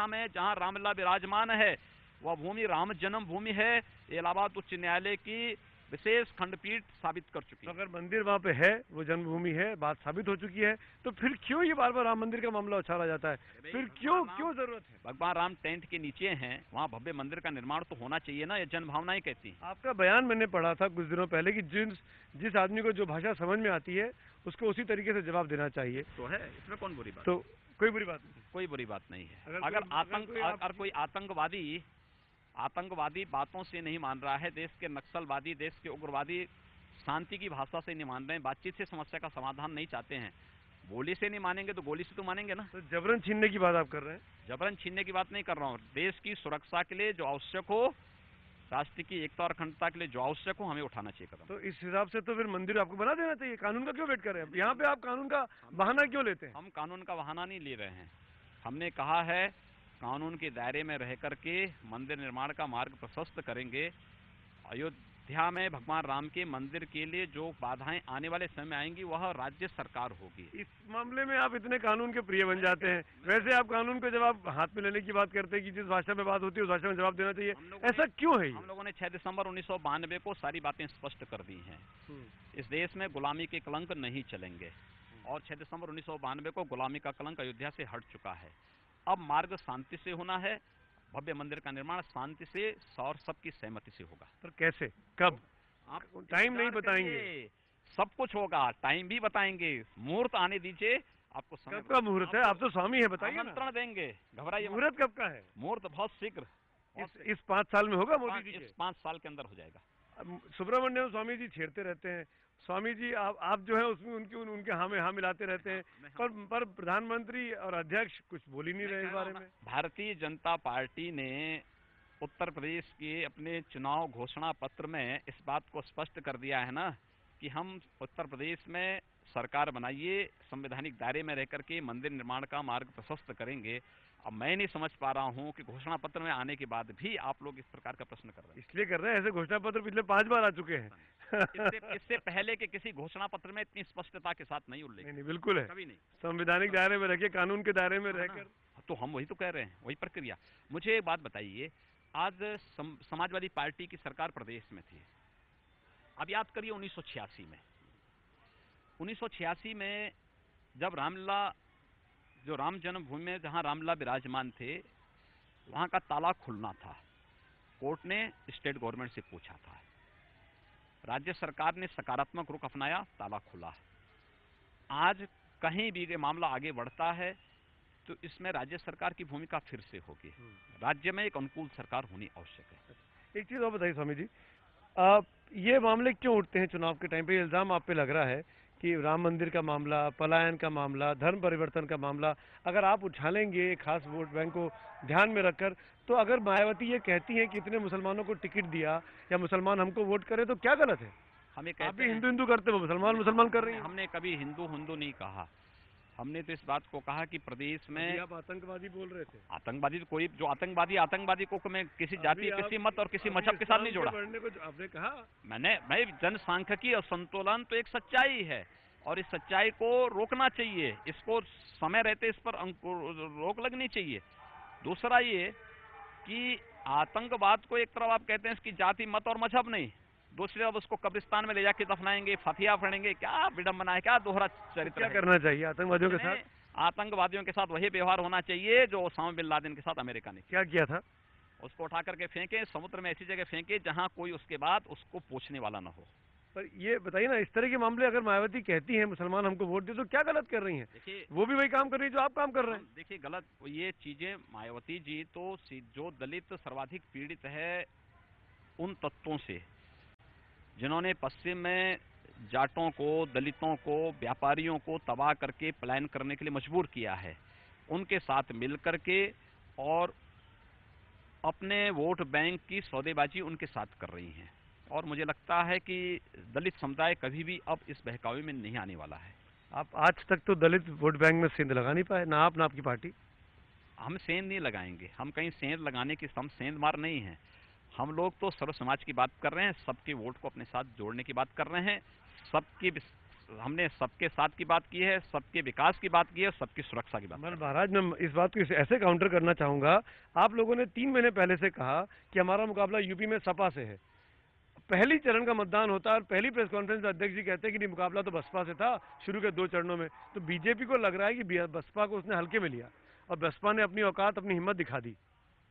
Speaker 2: में जहां रामलला विराजमान है वह भूमि राम जन्म भूमि है। इलाहाबाद उच्च न्यायालय की विशेष खंडपीठ साबित कर चुकी है।
Speaker 1: तो अगर मंदिर वहाँ पे है, वो जन्मभूमि है, बात साबित हो चुकी है, तो फिर क्यों ये बार बार राम मंदिर का मामला उछाला जाता है? फिर क्यों जरूरत है?
Speaker 2: भगवान राम टेंट के नीचे हैं, वहाँ भव्य मंदिर का निर्माण तो होना चाहिए ना, ये जन भावनाएं कहती हैं।
Speaker 1: आपका बयान मैंने पढ़ा था कुछ दिनों पहले कि जिस आदमी को जो भाषा समझ में आती है उसको उसी तरीके से जवाब देना चाहिए।
Speaker 2: तो है, इसमें कौन बुरी बात?
Speaker 1: तो कोई बुरी बात नहीं,
Speaker 2: कोई बुरी बात नहीं है। अगर कोई आतंकवादी बातों से नहीं मान रहा है, देश के नक्सलवादी, देश के उग्रवादी शांति की भाषा से नहीं मान रहे हैं, बातचीत से समस्या का समाधान नहीं चाहते हैं, गोली से नहीं मानेंगे तो गोली से तो मानेंगे ना।
Speaker 1: तो जबरन छीनने की बात आप कर रहे हैं?
Speaker 2: जबरन छीनने की बात नहीं कर रहा हूँ। देश की सुरक्षा के लिए जो आवश्यक हो, राष्ट्र की एकता और अखंडता के लिए जो आवश्यक हो, हमें उठाना चाहिए कदम।
Speaker 1: तो इस हिसाब से तो फिर मंदिर आपको बना देना चाहिए। कानून का क्यों वेट कर रहे हैं? यहाँ पे आप कानून का बहाना क्यों लेते हैं?
Speaker 2: हम कानून का बहाना नहीं ले रहे हैं। हमने कहा है कानून के दायरे में रह करके मंदिर निर्माण का मार्ग प्रशस्त करेंगे। अयोध्या में भगवान राम के मंदिर के लिए जो बाधाएं आने वाले समय में आएंगी वह राज्य सरकार होगी।
Speaker 1: इस मामले में आप इतने कानून के प्रिय बन जाते हैं। वैसे आप कानून को जब आप हाथ में लेने की बात करते हैं कि जिस भाषा में बात होती है उस भाषा में जवाब देना चाहिए, ऐसा क्यों है?
Speaker 2: हम लोगों ने 6 दिसंबर 1992 को सारी बातें स्पष्ट कर दी हैं। इस देश में गुलामी के कलंक नहीं चलेंगे, और 6 दिसंबर 1992 को गुलामी का कलंक अयोध्या से हट चुका है। अब मार्ग शांति से होना है। भव्य मंदिर का निर्माण शांति से और सबकी सहमति से होगा।
Speaker 1: पर कैसे, कब? आप टाइम नहीं बताएंगे?
Speaker 2: सब कुछ होगा, टाइम भी बताएंगे। मुहूर्त आने दीजिए, आपको समय।
Speaker 1: कब का मुहूर्त है? आप तो स्वामी है, बताइए।
Speaker 2: आमंत्रण देंगे, घबराइए।
Speaker 1: मुहूर्त कब का है?
Speaker 2: मुहूर्त बहुत शीघ्र,
Speaker 1: इस 5 साल में होगा मोदी जी के?
Speaker 2: इस 5 साल के अंदर हो जाएगा।
Speaker 1: सुब्रमण्यम स्वामी जी छेड़ते रहते हैं, स्वामी जी आप जो है उसमें उनके हाँ में हाँ मिलाते रहते हैं, पर प्रधानमंत्री और अध्यक्ष कुछ बोल ही नहीं रहे इस बारे में।
Speaker 2: भारतीय जनता पार्टी ने उत्तर प्रदेश के अपने चुनाव घोषणा पत्र में इस बात को स्पष्ट कर दिया है ना कि हम उत्तर प्रदेश में सरकार बनाइए, संवैधानिक दायरे में रहकर के मंदिर निर्माण का मार्ग प्रशस्त करेंगे। अब मैं नहीं समझ पा रहा हूं कि घोषणा पत्र में आने के बाद भी आप लोग इस प्रकार का प्रश्न कर रहे हैं।
Speaker 1: इसलिए कर रहे हैं, ऐसे घोषणा पत्र पिछले 5 बार आ चुके हैं।
Speaker 2: इससे पहले के किसी घोषणा पत्र में इतनी स्पष्टता के साथ नहीं उल्लेख।
Speaker 1: नहीं, बिल्कुल है,
Speaker 2: कभी नहीं।
Speaker 1: संवैधानिक दायरे में रहकर, कानून के दायरे में रहकर।
Speaker 2: तो हम वही तो कह रहे हैं, वही प्रक्रिया। मुझे एक बात बताइए, आज समाजवादी पार्टी की सरकार प्रदेश में थी। अब याद करिए 1986 में, 1986 में जब रामलला, जो राम जन्मभूमि में जहां रामलला विराजमान थे, वहां का ताला खुलना था। कोर्ट ने स्टेट गवर्नमेंट से पूछा था, राज्य सरकार ने सकारात्मक रुख अपनाया, ताला खुला। आज कहीं भी ये मामला आगे बढ़ता है तो इसमें राज्य सरकार की भूमिका फिर से होगी। राज्य में एक अनुकूल सरकार होनी आवश्यक है।
Speaker 1: एक चीज और बताइए स्वामी जी, ये मामले क्यों उठते हैं चुनाव के टाइम पे? इल्जाम आप पे लग रहा है कि राम मंदिर का मामला, पलायन का मामला, धर्म परिवर्तन का मामला अगर आप उछालेंगे खास वोट बैंक को ध्यान में रखकर, तो अगर मायावती ये कहती हैं कि इतने मुसलमानों को टिकट दिया या मुसलमान हमको वोट करे तो क्या गलत है?
Speaker 2: हमें
Speaker 1: आप
Speaker 2: कहते
Speaker 1: भी
Speaker 2: हैं,
Speaker 1: हिंदू हिंदू करते हो, मुसलमान मुसलमान कर रही हैं।
Speaker 2: हमने कभी हिंदू हिंदू नहीं कहा। हमने तो इस बात को कहा कि प्रदेश
Speaker 1: अभी
Speaker 2: में
Speaker 1: आप आतंकवादी बोल रहे थे।
Speaker 2: आतंकवादी, कोई जो आतंकवादी, आतंकवादी को मैं किसी
Speaker 1: अभी
Speaker 2: जाति,
Speaker 1: आप
Speaker 2: किसी मत और किसी
Speaker 1: अभी
Speaker 2: मजहब के साथ
Speaker 1: इस्लाम
Speaker 2: नहीं
Speaker 1: के
Speaker 2: जोड़ा।
Speaker 1: बढ़ने को आपने कहा।
Speaker 2: मैं जनसांख्यिकी और संतुलन तो एक सच्चाई है, और इस सच्चाई को रोकना चाहिए, इसको समय रहते इस पर रोक लगनी चाहिए। दूसरा ये कि आतंकवाद को एक तरफ आप कहते हैं इसकी जाति, मत और मजहब नहीं, दूसरी तरफ उसको कब्रिस्तान में ले जाके दफनाएंगे, फतिया फड़ेंगे, क्या विडंबना है, क्या दोहरा
Speaker 1: तो
Speaker 2: चरित्र
Speaker 1: क्या
Speaker 2: है।
Speaker 1: करना चाहिए आतंकवादियों के
Speaker 2: इन्हें
Speaker 1: साथ?
Speaker 2: आतंकवादियों के साथ वही व्यवहार होना चाहिए जो ओसामा बिन लादेन के साथ अमेरिका ने किया।
Speaker 1: क्या किया था?
Speaker 2: उसको उठा करके फेंके समुद्र में, ऐसी जगह फेंके जहां कोई उसके बाद उसको पूछने वाला ना हो।
Speaker 1: पर ये बताइए ना, इस तरह के मामले अगर मायावती कहती हैं मुसलमान हमको वोट दे, तो क्या गलत कर रही हैं?
Speaker 2: देखिए,
Speaker 1: वो भी वही काम कर रही है जो आप काम कर रहे हैं।
Speaker 2: देखिए गलत ये चीजें, मायावती जी तो जो दलित सर्वाधिक पीड़ित है उन तत्वों से जिन्होंने पश्चिम में जाटों को, दलितों को, व्यापारियों को तबाह करके पलायन करने के लिए मजबूर किया है, उनके साथ मिल करके और अपने वोट बैंक की सौदेबाजी उनके साथ कर रही हैं। और मुझे लगता है कि दलित समुदाय कभी भी अब इस बहकावे में नहीं आने वाला है।
Speaker 1: आप आज तक तो दलित वोट बैंक में सेंध लगा नहीं पाए, ना आप ना आपकी पार्टी।
Speaker 2: हम सेंध नहीं लगाएंगे, हम कहीं सेंध लगाने की, हम सेंध मार नहीं हैं। हम लोग तो सर्व समाज की बात कर रहे हैं, सबके वोट को अपने साथ जोड़ने की बात कर रहे हैं, सबकी, हमने सबके साथ की बात की है, सबके विकास की बात की है, सबकी सुरक्षा की बात।
Speaker 1: महाराज, मैं इस बात को ऐसे काउंटर करना चाहूंगा। आप लोगों ने 3 महीने पहले से कहा कि हमारा मुकाबला यूपी में सपा से है। पहली चरण का मतदान होता है और पहली प्रेस कॉन्फ्रेंस में अध्यक्ष जी कहते हैं कि नहीं, मुकाबला तो बसपा से था शुरू के 2 चरणों में। तो बीजेपी को लग रहा है कि बसपा को उसने हल्के में लिया और बसपा ने अपनी औकात, अपनी हिम्मत दिखा दी।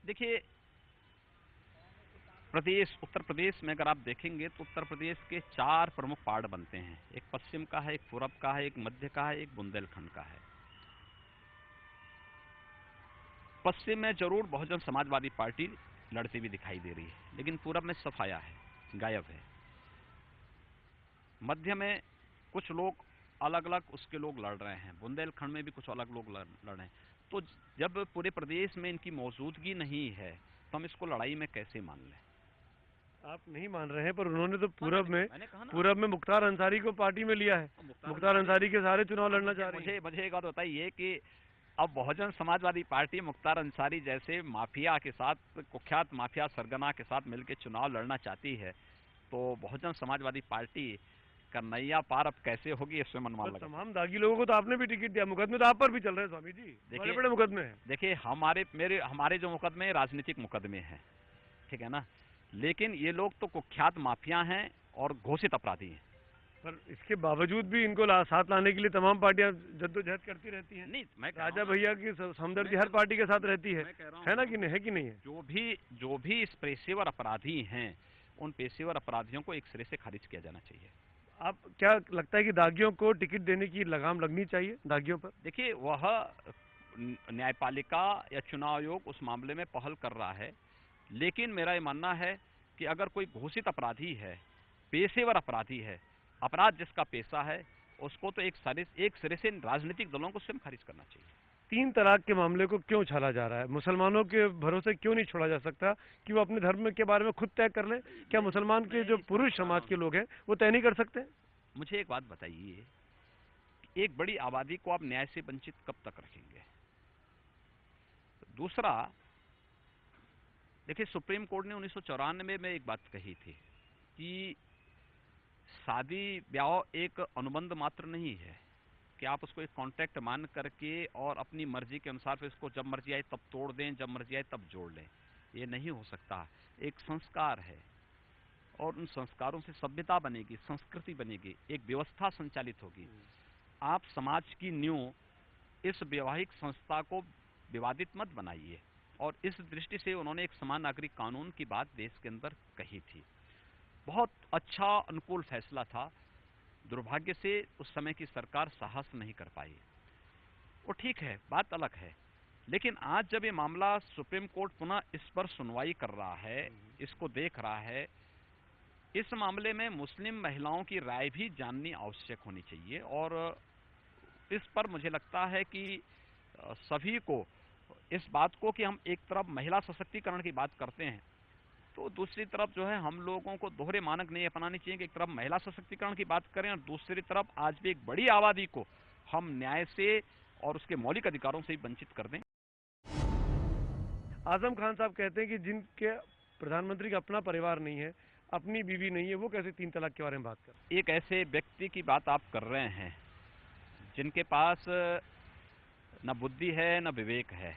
Speaker 2: देखिए, प्रदेश, उत्तर प्रदेश में अगर आप देखेंगे तो उत्तर प्रदेश के 4 प्रमुख पार्ट बनते हैं। एक पश्चिम का है, एक पूरब का है, एक मध्य का है, एक बुंदेलखंड का है। पश्चिम में जरूर बहुजन समाजवादी पार्टी लड़ती हुई दिखाई दे रही है, लेकिन पूरब में सफाया है, गायब है। मध्य में कुछ लोग अलग अलग उसके लोग लड़ रहे हैं, बुंदेलखंड में भी कुछ अलग लोग लड़ रहे हैं। तो जब पूरे प्रदेश में इनकी मौजूदगी नहीं है तो हम इसको लड़ाई में कैसे मान लें?
Speaker 1: आप नहीं मान रहे हैं, पर उन्होंने तो पूरब
Speaker 2: मैंने
Speaker 1: में मुख्तार अंसारी को पार्टी में लिया है। मुख्तार अंसारी के सारे चुनाव लड़ना चाह रही है।
Speaker 2: मुझे एक बात बताइए कि अब बहुजन समाजवादी पार्टी मुख्तार अंसारी जैसे माफिया के साथ, कुख्यात माफिया सरगना के साथ मिलकर चुनाव लड़ना चाहती है, तो बहुजन समाजवादी पार्टी का नैया पार अब कैसे होगी, इसमें मनमान लगा।
Speaker 1: तमाम दागी लोगों को तो आपने भी टिकट दिया, मुकदमे तो आप पर भी चल रहे हैं स्वामी जी, बड़े बड़े मुकदमे हैं।
Speaker 2: देखिए, हमारे जो मुकदमे राजनीतिक मुकदमे हैं, ठीक है ना, लेकिन ये लोग तो कुख्यात माफिया हैं और घोषित अपराधी हैं।
Speaker 1: पर इसके बावजूद भी इनको साथ लाने के लिए तमाम पार्टियां जद्दोजहद करती रहती हैं।
Speaker 2: नहीं, मैं
Speaker 1: राजा भैया की हमदर्दी हर पार्टी के साथ रहती है ना, कि नहीं है कि नहीं है?
Speaker 2: जो भी इस पेशेवर अपराधी हैं, उन पेशेवर अपराधियों को एक सिरे से खारिज किया जाना चाहिए।
Speaker 1: आप क्या लगता है कि दागियों को टिकट देने की लगाम लगनी चाहिए दागियों पर?
Speaker 2: देखिए, वह न्यायपालिका या चुनाव आयोग उस मामले में पहल कर रहा है, लेकिन मेरा ये मानना है कि अगर कोई घोषित अपराधी है, पेशेवर अपराधी है, अपराध जिसका पेशा है, उसको तो एक सिरे से राजनीतिक दलों को स्वयं खारिज करना चाहिए।
Speaker 1: 3 तलाक के मामले को क्यों उछाला जा रहा है? मुसलमानों के भरोसे क्यों नहीं छोड़ा जा सकता कि वो अपने धर्म के बारे में खुद तय कर लें? क्या मुसलमान के जो पुरुष समाज के लोग हैं वो तय नहीं कर सकते?
Speaker 2: मुझे एक बात बताइए, एक बड़ी आबादी को आप न्याय से वंचित कब तक रखेंगे? दूसरा, देखिए, सुप्रीम कोर्ट ने 1994 में एक बात कही थी कि शादी ब्याह एक अनुबंध मात्र नहीं है कि आप उसको एक कॉन्ट्रैक्ट मान करके और अपनी मर्जी के अनुसार फिर इसको जब मर्जी आए तब तोड़ दें, जब मर्जी आए तब जोड़ लें। ये नहीं हो सकता। एक संस्कार है और उन संस्कारों से सभ्यता बनेगी, संस्कृति बनेगी, एक व्यवस्था संचालित होगी। आप समाज की नींव, इस वैवाहिक संस्था को विवादित मत बनाइए। और इस दृष्टि से उन्होंने एक समान नागरिक कानून की बात देश के अंदर कही थी। बहुत अच्छा अनुकूल फैसला था। दुर्भाग्य से उस समय की सरकार साहस नहीं कर पाई। वो ठीक है, बात अलग है, लेकिन आज जब ये मामला सुप्रीम कोर्ट पुनः इस पर सुनवाई कर रहा है, इसको देख रहा है, इस मामले में मुस्लिम महिलाओं की राय भी जाननी आवश्यक होनी चाहिए। और इस पर मुझे लगता है कि सभी को इस बात को कि हम एक तरफ महिला सशक्तिकरण की बात करते हैं, तो दूसरी तरफ जो है हम लोगों को दोहरे मानक नहीं अपनाने चाहिए कि एक तरफ महिला सशक्तिकरण की बात करें और दूसरी तरफ आज भी एक बड़ी आबादी को हम न्याय से और उसके मौलिक अधिकारों से ही वंचित कर दें।
Speaker 1: आजम खान साहब कहते हैं कि जिनके प्रधानमंत्री का अपना परिवार नहीं है, अपनी बीवी नहीं है, वो कैसे 3 तलाक के बारे में बात कर।
Speaker 2: एक ऐसे व्यक्ति की बात आप कर रहे हैं जिनके पास न बुद्धि है न विवेक है।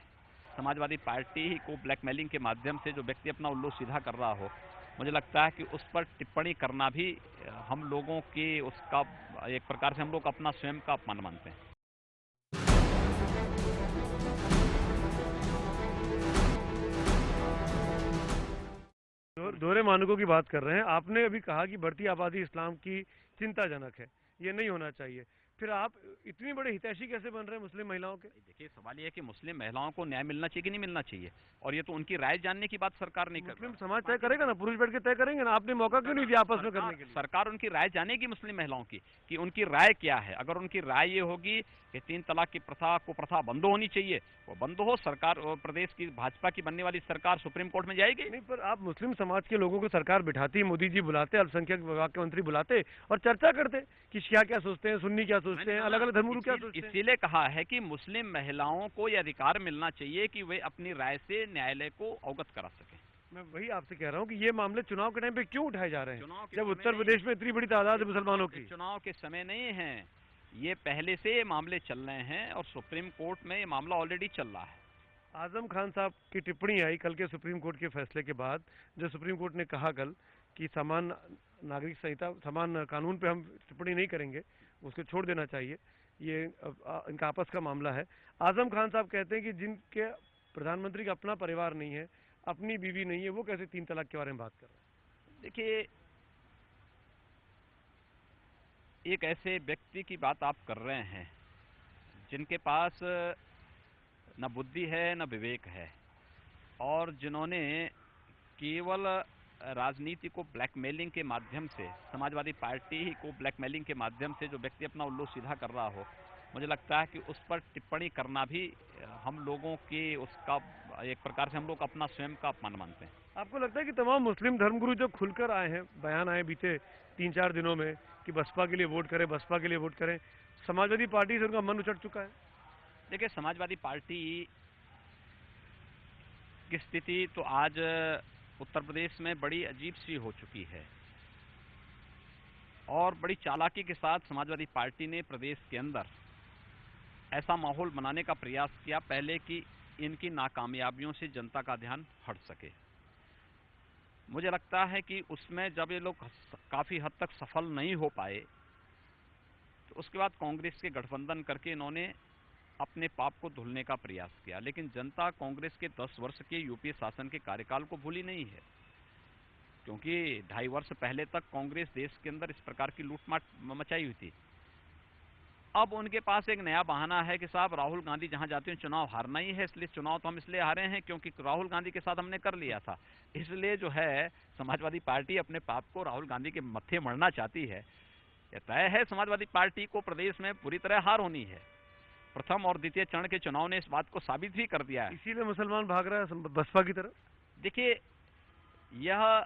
Speaker 2: समाजवादी पार्टी को ब्लैकमेलिंग के माध्यम से जो व्यक्ति अपना उल्लू सीधा कर रहा हो, मुझे लगता है कि उस पर टिप्पणी करना भी हम लोगों की उसका एक प्रकार से हम लोग अपना स्वयं का अपमान मानते हैं।
Speaker 1: दोहरे मानकों की बात कर रहे हैं। आपने अभी कहा कि बढ़ती आबादी इस्लाम की चिंताजनक है, ये नहीं होना चाहिए। फिर आप इतनी बड़े हितैषी कैसे बन रहे हैं मुस्लिम महिलाओं के?
Speaker 2: देखिए, सवाल ये है कि मुस्लिम महिलाओं को न्याय मिलना चाहिए कि नहीं मिलना चाहिए, और ये तो उनकी राय जानने की बात सरकार नहीं कर
Speaker 1: मुस्लिम समाज तय करेगा ना, पुरुष बैठ के तय करेंगे ना। आपने मौका क्यों नहीं दिया आपस में करने के लिए?
Speaker 2: सरकार उनकी राय जानेगी मुस्लिम महिलाओं की कि उनकी राय क्या है। अगर उनकी राय ये होगी कि 3 तलाक की प्रथा बंद होनी चाहिए, वो बंद हो। सरकार प्रदेश की भाजपा की बनने वाली सरकार सुप्रीम कोर्ट में जाएगी।
Speaker 1: नहीं, पर आप मुस्लिम समाज के लोगों को सरकार बिठाती, मोदी जी बुलाते, अल्पसंख्यक विभाग के मंत्री बुलाते और चर्चा करते कि शिया क्या सोचते हैं, सुन्नी क्या सोचते हैं, अलग अलग धर्मगुरु क्या सोचते हैं।
Speaker 2: इसीलिए कहा है कि मुस्लिम महिलाओं को यह अधिकार मिलना चाहिए कि वे अपनी राय से न्यायालय को अवगत करा सके।
Speaker 1: मैं वही आपसे कह रहा हूँ कि ये मामले चुनाव के टाइम पे क्यों उठाए जा रहे हैं, जब उत्तर
Speaker 2: समय
Speaker 1: प्रदेश में इतनी बड़ी तादाद है मुसलमानों की।
Speaker 2: चुनाव के समय नहीं है, ये पहले से ये मामले चल रहे हैं और सुप्रीम कोर्ट में ये मामला ऑलरेडी चल रहा है।
Speaker 1: आजम खान साहब की टिप्पणी आई कल के सुप्रीम कोर्ट के फैसले के बाद, जो सुप्रीम कोर्ट ने कहा कल कि समान नागरिक संहिता, समान कानून पे हम टिप्पणी नहीं करेंगे, उसको छोड़ देना चाहिए, ये इनका आपस का मामला है। आजम खान साहब कहते हैं कि जिनके प्रधानमंत्री का अपना परिवार नहीं है, अपनी बीवी नहीं है, वो कैसे 3 तलाक के बारे में बात कर रहे हैं?
Speaker 2: देखिए, एक ऐसे व्यक्ति की बात आप कर रहे हैं जिनके पास न बुद्धि है न विवेक है, और जिन्होंने केवल राजनीति को ब्लैकमेलिंग के माध्यम से, समाजवादी पार्टी को ब्लैकमेलिंग के माध्यम से जो व्यक्ति अपना उल्लू सीधा कर रहा हो, मुझे लगता है कि उस पर टिप्पणी करना भी हम लोगों की उसका एक प्रकार से हम लोग अपना स्वयं का अपमान मानते हैं।
Speaker 1: आपको लगता है कि तमाम मुस्लिम धर्मगुरु जो खुलकर आए हैं, बयान आए बीते 3-4 दिनों में कि बसपा के लिए वोट करें, बसपा के लिए वोट करें, समाजवादी पार्टी से उनका मन उचट चुका है?
Speaker 2: देखिए, समाजवादी पार्टी की स्थिति तो आज उत्तर प्रदेश में बड़ी अजीब सी हो चुकी है, और बड़ी चालाकी के साथ समाजवादी पार्टी ने प्रदेश के अंदर ऐसा माहौल बनाने का प्रयास किया पहले कि इनकी नाकामयाबियों से जनता का ध्यान हट सके। मुझे लगता है कि उसमें जब ये लोग काफ़ी हद तक सफल नहीं हो पाए, तो उसके बाद कांग्रेस के गठबंधन करके इन्होंने अपने पाप को धुलने का प्रयास किया। लेकिन जनता कांग्रेस के 10 वर्ष के यूपीए शासन के कार्यकाल को भूली नहीं है, क्योंकि 2.5 वर्ष पहले तक कांग्रेस देश के अंदर इस प्रकार की लूटमाट मचाई हुई थी। अब उनके पास एक नया बहाना है कि साहब राहुल गांधी जहां जाते हैं चुनाव हारना ही है, इसलिए चुनाव तो हम इसलिए हारे हैं क्योंकि राहुल गांधी के साथ हमने कर लिया था। इसलिए जो है समाजवादी पार्टी अपने पाप को राहुल गांधी के मत्थे मढ़ना चाहती है। यह तय है समाजवादी पार्टी को प्रदेश में पूरी तरह हार होनी है। प्रथम और द्वितीय चरण के चुनाव ने इस बात को साबित भी कर दिया है।
Speaker 1: इसीलिए मुसलमान भाग रहा है बसपा की तरफ।
Speaker 2: देखिए, यह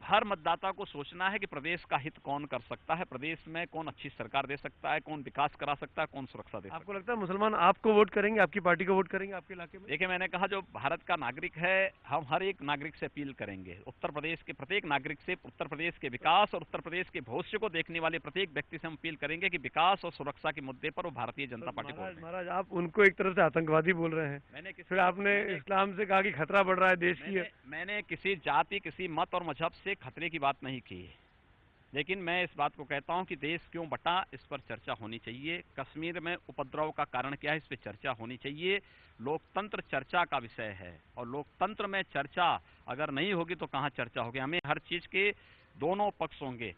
Speaker 2: हर मतदाता को सोचना है कि प्रदेश का हित कौन कर सकता है, प्रदेश में कौन अच्छी सरकार दे सकता है, कौन विकास करा सकता है, कौन सुरक्षा दे सकता है।
Speaker 1: आपको लगता है मुसलमान आपको वोट करेंगे, आपकी पार्टी को वोट करेंगे आपके इलाके में?
Speaker 2: देखिए, मैंने कहा जो भारत का नागरिक है, हम हर एक नागरिक से अपील करेंगे, उत्तर प्रदेश के प्रत्येक नागरिक से, उत्तर प्रदेश के विकास और उत्तर प्रदेश के भविष्य को देखने वाले प्रत्येक व्यक्ति से हम अपील करेंगे कि विकास और सुरक्षा के मुद्दे पर वो भारतीय जनता पार्टी को।
Speaker 1: महाराज, आप उनको एक तरह से आतंकवादी बोल रहे हैं, फिर आपने इस्लाम से कहा कि खतरा बढ़ रहा है देश की।
Speaker 2: मैंने किसी जाति, किसी मत और मजहब से खतरे की बात नहीं की, लेकिन मैं इस बात को कहता हूं कि देश क्यों बटा, इस पर चर्चा होनी चाहिए। कश्मीर में उपद्रव का कारण क्या है, इस पर चर्चा होनी चाहिए। लोकतंत्र चर्चा का विषय है, और लोकतंत्र में चर्चा अगर नहीं होगी तो कहां चर्चा होगी। हमें हर चीज के दोनों पक्ष होंगे,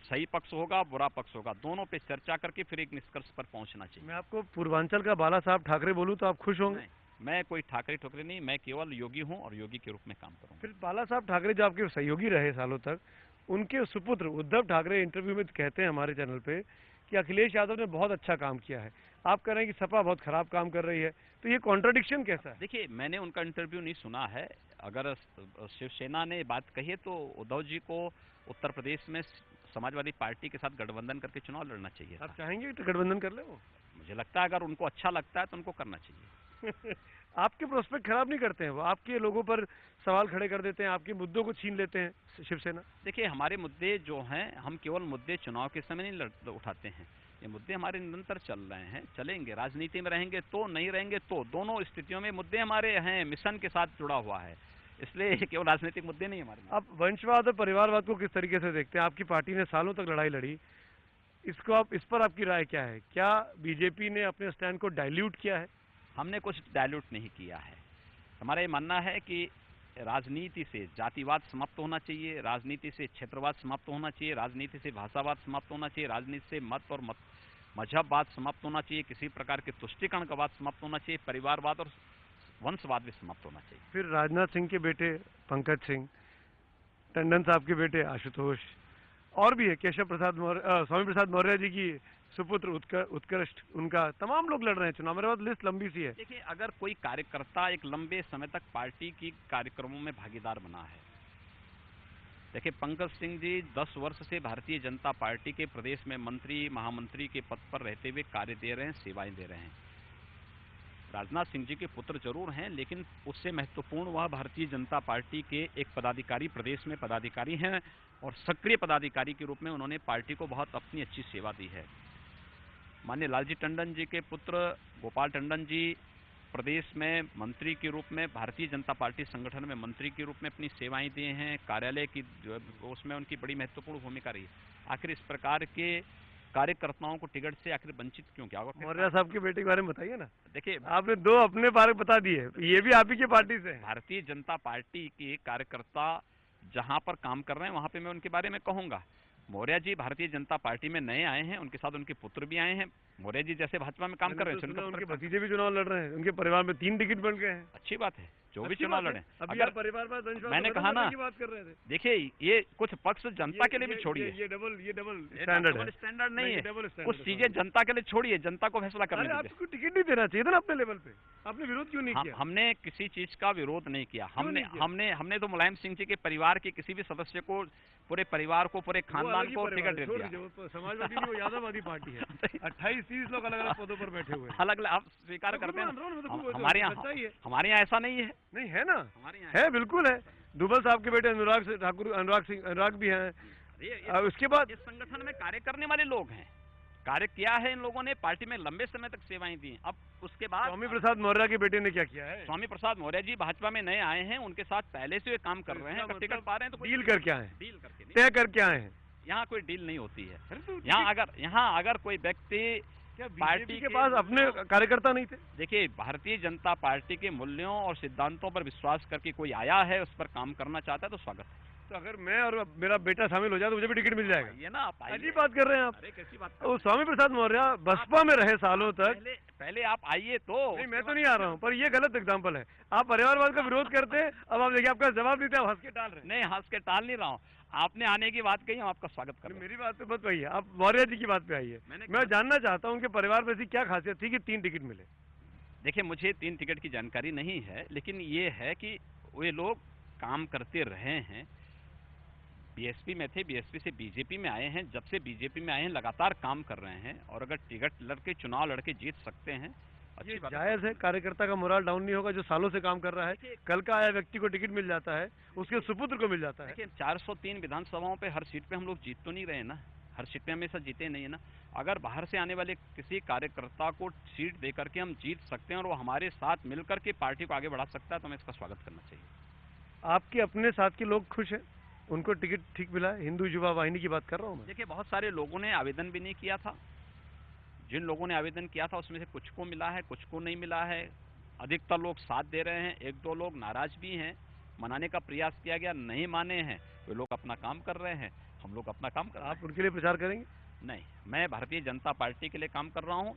Speaker 2: सही पक्ष होगा, बुरा पक्ष होगा, दोनों पे चर्चा करके फिर एक निष्कर्ष पर पहुंचना चाहिए।
Speaker 1: मैं आपको पूर्वांचल का बाला साहब ठाकरे बोलूं तो आप खुश होंगे?
Speaker 2: मैं कोई ठाकरे ठोकरे नहीं, मैं केवल योगी हूं और योगी के रूप में काम करूंगा।
Speaker 1: फिर बाला साहब ठाकरे जो आपके सहयोगी रहे सालों तक, उनके सुपुत्र उद्धव ठाकरे इंटरव्यू में कहते हैं हमारे चैनल पे कि अखिलेश यादव ने बहुत अच्छा काम किया है, आप कह रहे हैं कि सपा बहुत खराब काम कर रही है, तो ये कॉन्ट्रडिक्शन कैसा है?
Speaker 2: देखिए, मैंने उनका इंटरव्यू नहीं सुना है, अगर शिवसेना ने बात कही है तो उद्धव जी को उत्तर प्रदेश में समाजवादी पार्टी के साथ गठबंधन करके चुनाव लड़ना चाहिए था।
Speaker 1: आप चाहेंगे कि गठबंधन कर ले वो?
Speaker 2: मुझे लगता है अगर उनको अच्छा लगता है तो उनको करना चाहिए।
Speaker 1: आपके प्रोस्पेक्ट खराब नहीं करते हैं वो? आपके लोगों पर सवाल खड़े कर देते हैं, आपके मुद्दों को छीन लेते हैं शिवसेना?
Speaker 2: देखिए, हमारे मुद्दे जो हैं, हम केवल मुद्दे चुनाव के समय नहीं उठाते हैं। ये मुद्दे हमारे निरंतर चल रहे हैं, चलेंगे। राजनीति में रहेंगे तो, नहीं रहेंगे तो, दोनों स्थितियों में मुद्दे हमारे हैं, मिशन के साथ जुड़ा हुआ है। इसलिए केवल राजनीतिक मुद्दे नहीं हमारे।
Speaker 1: आप वंशवाद और परिवारवाद को किस तरीके से देखते हैं? आपकी पार्टी ने सालों तक लड़ाई लड़ी, इस पर आपकी राय क्या है? क्या बीजेपी ने अपने स्टैंड को डाइल्यूट किया है?
Speaker 2: हमने कुछ डाइल्यूट नहीं किया है। हमारा ये मानना है कि राजनीति से जातिवाद समाप्त होना चाहिए, राजनीति से क्षेत्रवाद समाप्त होना चाहिए, राजनीति से भाषावाद समाप्त होना चाहिए, राजनीति से मत और मजहबवाद समाप्त होना चाहिए, किसी प्रकार के तुष्टिकरण का वाद समाप्त होना चाहिए, परिवारवाद और वंशवाद भी समाप्त होना चाहिए।
Speaker 1: फिर राजनाथ सिंह के बेटे पंकज सिंह, टंडन साहब के बेटे आशुतोष, और भी है केशव प्रसाद मौर्य, स्वामी प्रसाद मौर्य जी की सुपुत्र उत्कर्ष, उनका, तमाम लोग लड़ रहे हैं चुनाव। मेरे पास लिस्ट लंबी सी है।
Speaker 2: देखिए, अगर कोई कार्यकर्ता एक लंबे समय तक पार्टी की कार्यक्रमों में भागीदार बना है, देखिए पंकज सिंह जी 10 वर्ष से भारतीय जनता पार्टी के प्रदेश में मंत्री, महामंत्री के पद पर रहते हुए कार्य दे रहे हैं, सेवाएं दे रहे हैं। राजनाथ सिंह जी के पुत्र जरूर हैं, लेकिन उससे महत्वपूर्ण वह भारतीय जनता पार्टी के एक पदाधिकारी, प्रदेश में पदाधिकारी हैं और सक्रिय पदाधिकारी के रूप में उन्होंने पार्टी को बहुत अपनी अच्छी सेवा दी है। माननीय लालजी टंडन जी के पुत्र गोपाल टंडन जी प्रदेश में मंत्री के रूप में, भारतीय जनता पार्टी संगठन में मंत्री के रूप में अपनी सेवाएं दिए हैं। कार्यालय की उसमें उनकी बड़ी महत्वपूर्ण भूमिका रही। आखिर इस प्रकार के कार्यकर्ताओं को टिकट से आखिर वंचित क्यों किया?
Speaker 1: मौर्य साहब के बेटे के बारे में बताइए ना।
Speaker 2: देखिए,
Speaker 1: आपने 2 अपने बारे बता दिए, ये भी आप ही की पार्टी से हैं।
Speaker 2: भारतीय जनता पार्टी के कार्यकर्ता जहां पर काम कर रहे हैं वहां पे मैं उनके बारे में कहूंगा। मौर्य जी भारतीय जनता पार्टी में नए आए हैं, उनके साथ उनके पुत्र भी आए हैं। मौर्य जी जैसे भाजपा में काम कर रहे हैं,
Speaker 1: उनके भतीजे भी चुनाव लड़ रहे हैं, उनके परिवार में 3 टिकट बन गए हैं।
Speaker 2: अच्छी बात है, जो भी चुनाव लड़े।
Speaker 1: अगर परिवार
Speaker 2: मैंने कहा ना,
Speaker 1: बात कर रहे थे।
Speaker 2: देखिए, ये कुछ पक्ष जनता के लिए भी छोड़िए,
Speaker 1: ये डबल
Speaker 2: स्टैंडर्ड नहीं है। कुछ चीजें जनता के लिए छोड़िए, जनता को फैसला करने दीजिए।
Speaker 1: आपको टिकट नहीं देना चाहिए था ना अपने लेवल पे, आपने विरोध क्यों नहीं किया?
Speaker 2: हमने किसी चीज का विरोध नहीं किया। हमने तो मुलायम सिंह जी के परिवार के किसी भी सदस्य को, पूरे परिवार को, पूरे खानदान को टिकट दे दिया।
Speaker 1: समाजवादी नहीं, वो यादववादी पार्टी है। 28-30 लोग अलग अलग पदों पर बैठे हुए हैं।
Speaker 2: अलग आप स्वीकार करते हैं। हमारे यहाँ ऐसा नहीं है।
Speaker 1: नहीं है ना, है, बिल्कुल है। दुबल साहब के बेटे अनुराग भी हैं। उसके बाद
Speaker 2: इस संगठन में कार्य करने वाले लोग हैं, कार्य किया है इन लोगों ने, पार्टी में लंबे समय तक सेवाएं दी। अब उसके बाद
Speaker 1: स्वामी प्रसाद मौर्य के बेटे ने क्या किया है?
Speaker 2: स्वामी प्रसाद मौर्य जी भाजपा में नए आए हैं, उनके साथ पहले से वे काम कर रहे हैं। टिकट पा रहे हैं तो
Speaker 1: डील करके आए हैं,
Speaker 2: डील करके,
Speaker 1: तय करके आए हैं।
Speaker 2: यहाँ कोई डील नहीं होती है। यहाँ अगर कोई व्यक्ति
Speaker 1: पार्टी के पास अपने कार्यकर्ता नहीं थे?
Speaker 2: देखिए, भारतीय जनता पार्टी के मूल्यों और सिद्धांतों पर विश्वास करके कोई आया है, उस पर काम करना चाहता है तो स्वागत है।
Speaker 1: तो अगर मैं और मेरा बेटा शामिल हो जाए तो मुझे भी टिकट मिल जाएगा?
Speaker 2: ये ना, आप
Speaker 1: अजीब बात कर रहे हैं आप।
Speaker 2: अरे कैसी बात?
Speaker 1: वो स्वामी प्रसाद मौर्य बसपा में रहे सालों तक।
Speaker 2: पहले आप आइए तो।
Speaker 1: नहीं, मैं तो नहीं आ रहा हूँ, पर ये गलत एग्जाम्पल है। आप परिवारवाद का विरोध करते हैं, अब आप देखिए आपका जवाब नहीं था, हंस के टाल रहे।
Speaker 2: नहीं, हंस के टाल नहीं रहा हूँ। आपने आने की बात कही, हम आपका स्वागत कर रहे हैं।
Speaker 1: मेरी बात पे मत आइए, आप मौर्य जी की बात पे आइए। मैं जानना चाहता हूँ उनके परिवार में ऐसी क्या खासियत थी कि 3 टिकट मिले?
Speaker 2: देखिए, मुझे 3 टिकट की जानकारी नहीं है, लेकिन ये है कि वे लोग काम करते रहे हैं। बीएसपी में थे, बीएसपी से बीजेपी में आए हैं, जब से बीजेपी में आए हैं लगातार काम कर रहे हैं, और अगर टिकट लड़के चुनाव लड़के जीत सकते हैं, अच्छी बात।
Speaker 1: जायज है, कार्यकर्ता का मोराल डाउन नहीं होगा जो सालों से काम कर रहा है। कल का आया व्यक्ति को टिकट मिल जाता है, उसके सुपुत्र को मिल जाता है।
Speaker 2: देखिए, 403 विधानसभाओं पे हर सीट पे हम लोग जीत तो नहीं रहे ना, हर सीट पे हमेशा जीते नहीं है ना। अगर बाहर से आने वाले किसी कार्यकर्ता को सीट दे करके हम जीत सकते हैं और वो हमारे साथ मिलकर के पार्टी को आगे बढ़ा सकता है तो हमें इसका स्वागत करना चाहिए।
Speaker 1: आपके अपने साथ के लोग खुश हैं, उनको टिकट ठीक मिला है? हिंदू युवा वाहिनी की बात कर रहा हूँ मैं।
Speaker 2: देखिए, बहुत सारे लोगों ने आवेदन भी नहीं किया था। जिन लोगों ने आवेदन किया था उसमें से कुछ को मिला है, कुछ को नहीं मिला है। अधिकतर लोग साथ दे रहे हैं, 1-2 लोग नाराज भी हैं। मनाने का प्रयास किया गया, नहीं माने हैं। वे लोग अपना काम कर रहे हैं, हम लोग अपना काम कर रहे हैं।
Speaker 1: आप उनके लिए प्रचार करेंगे?
Speaker 2: नहीं, मैं भारतीय जनता पार्टी के लिए काम कर रहा हूँ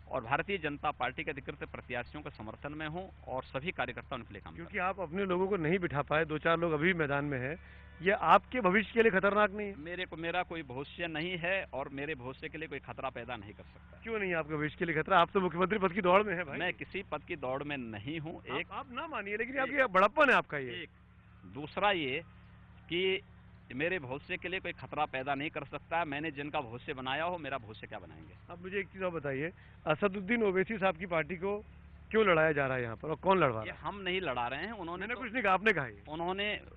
Speaker 2: और भारतीय जनता पार्टी के अधिकृत प्रत्याशियों के समर्थन में हूँ और सभी कार्यकर्ता उनके लिए काम।
Speaker 1: क्योंकि आप अपने लोगों को नहीं बिठा पाए, 2-4 लोग अभी मैदान में हैं, ये आपके भविष्य के लिए खतरनाक नहीं है?
Speaker 2: मेरा कोई भविष्य नहीं है और मेरे भविष्य के लिए कोई खतरा पैदा नहीं कर सकता।
Speaker 1: क्यों नहीं है आपके भविष्य के लिए खतरा? आप तो मुख्यमंत्री पद की दौड़ में है भाई।
Speaker 2: मैं किसी पद की दौड़ में नहीं हूँ।
Speaker 1: आप ना मानिए, लेकिन आपकी बड़प्पन है आपका ये।
Speaker 2: दूसरा ये कि मेरे भविष्य के लिए कोई खतरा पैदा नहीं कर सकता। मैंने जिनका भविष्य बनाया हो, मेरा भविष्य क्या बनाएंगे?
Speaker 1: अब मुझे एक चीज और बताइए, असदुद्दीन ओवैसी साहब की पार्टी को क्यों लड़ाया जा रहा है यहाँ पर, और कौन लड़वा रहा है?
Speaker 2: हम नहीं लड़ा रहे हैं।
Speaker 1: मैंने कुछ नहीं कहा, आपने कहा ये।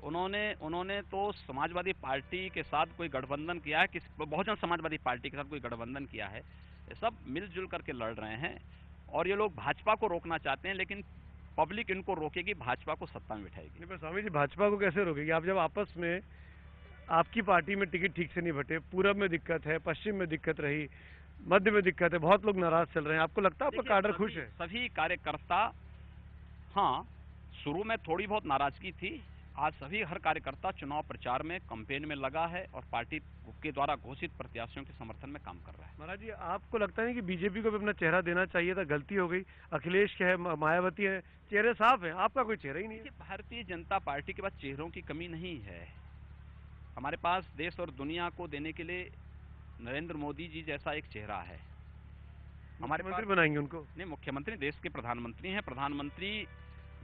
Speaker 2: उन्होंने तो समाजवादी पार्टी के साथ कोई गठबंधन किया है, बहुजन समाजवादी पार्टी के साथ कोई गठबंधन किया है। ये सब मिलजुल करके लड़ रहे हैं और ये लोग भाजपा को रोकना चाहते हैं, लेकिन पब्लिक इनको रोकेगी, भाजपा को सत्ता में बिठाएगी।
Speaker 1: नहीं पर स्वामी जी, भाजपा को कैसे रोकेगी? आप जब आपस में, आपकी पार्टी में टिकट ठीक से नहीं बटे, पूरब में दिक्कत है, पश्चिम में दिक्कत रही, मध्य में दिक्कत है, बहुत लोग नाराज चल रहे हैं, आपको लगता है आपका काडर खुश है?
Speaker 2: सभी कार्यकर्ता, हाँ, शुरू में थोड़ी बहुत नाराजगी थी। आज हर कार्यकर्ता चुनाव प्रचार में, कैंपेन में लगा है और पार्टी के द्वारा घोषित प्रत्याशियों के समर्थन में काम कर रहा है।
Speaker 1: महाराज जी, आपको लगता है कि बीजेपी को भी अपना चेहरा देना चाहिए था? गलती हो गई, अखिलेश है, मायावती है, चेहरे साफ है, आपका कोई चेहरा ही नहीं है।
Speaker 2: भारतीय जनता पार्टी के पास चेहरों की कमी नहीं है। हमारे पास देश और दुनिया को देने के लिए नरेंद्र मोदी जी जैसा एक चेहरा है।
Speaker 1: हमारे मंत्री बनाएंगे उनको?
Speaker 2: नहीं, मुख्यमंत्री देश के प्रधानमंत्री हैं। प्रधानमंत्री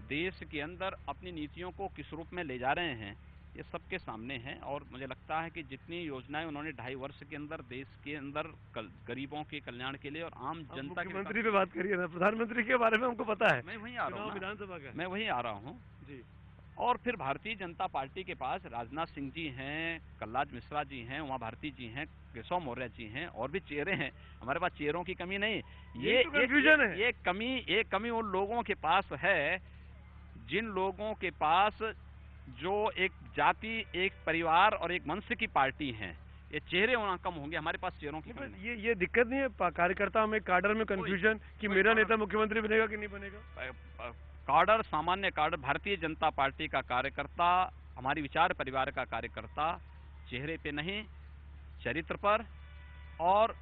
Speaker 2: देश के अंदर अपनी नीतियों को किस रूप में ले जा रहे हैं, ये सबके सामने है। और मुझे लगता है कि जितनी योजनाएं उन्होंने 2.5 वर्ष के अंदर देश के अंदर गरीबों के कल्याण के लिए और आम जनता के,
Speaker 1: मुख्यमंत्री पे बात करिए ना, प्रधानमंत्री के बारे में हमको पता है।
Speaker 2: मैं वहीं आ रहा हूँ,
Speaker 1: विधानसभा का
Speaker 2: मैं वहीं आ रहा हूँ
Speaker 1: जी।
Speaker 2: और फिर भारतीय जनता पार्टी के पास राजनाथ सिंह जी हैं, कलराज मिश्रा जी हैं, उमा भारती जी हैं, केशव मौर्य जी हैं, और भी चेहरे हैं। हमारे पास चेहरों की कमी नहीं। ये कंफ्यूजन है। ये कमी उन लोगों के पास है जिन लोगों के पास जो एक जाति, एक परिवार और एक वंश की पार्टी है। ये चेहरे वहाँ कम होंगे, हमारे पास चेहरों की कमी नहीं।
Speaker 1: ये दिक्कत नहीं है कार्यकर्ताओं में, काडर में कंफ्यूजन कि मेरा नेता मुख्यमंत्री बनेगा कि नहीं बनेगा?
Speaker 2: काडर, सामान्य काडर, भारतीय जनता पार्टी का कार्यकर्ता, हमारी विचार परिवार का कार्यकर्ता चेहरे पे नहीं, चरित्र पर और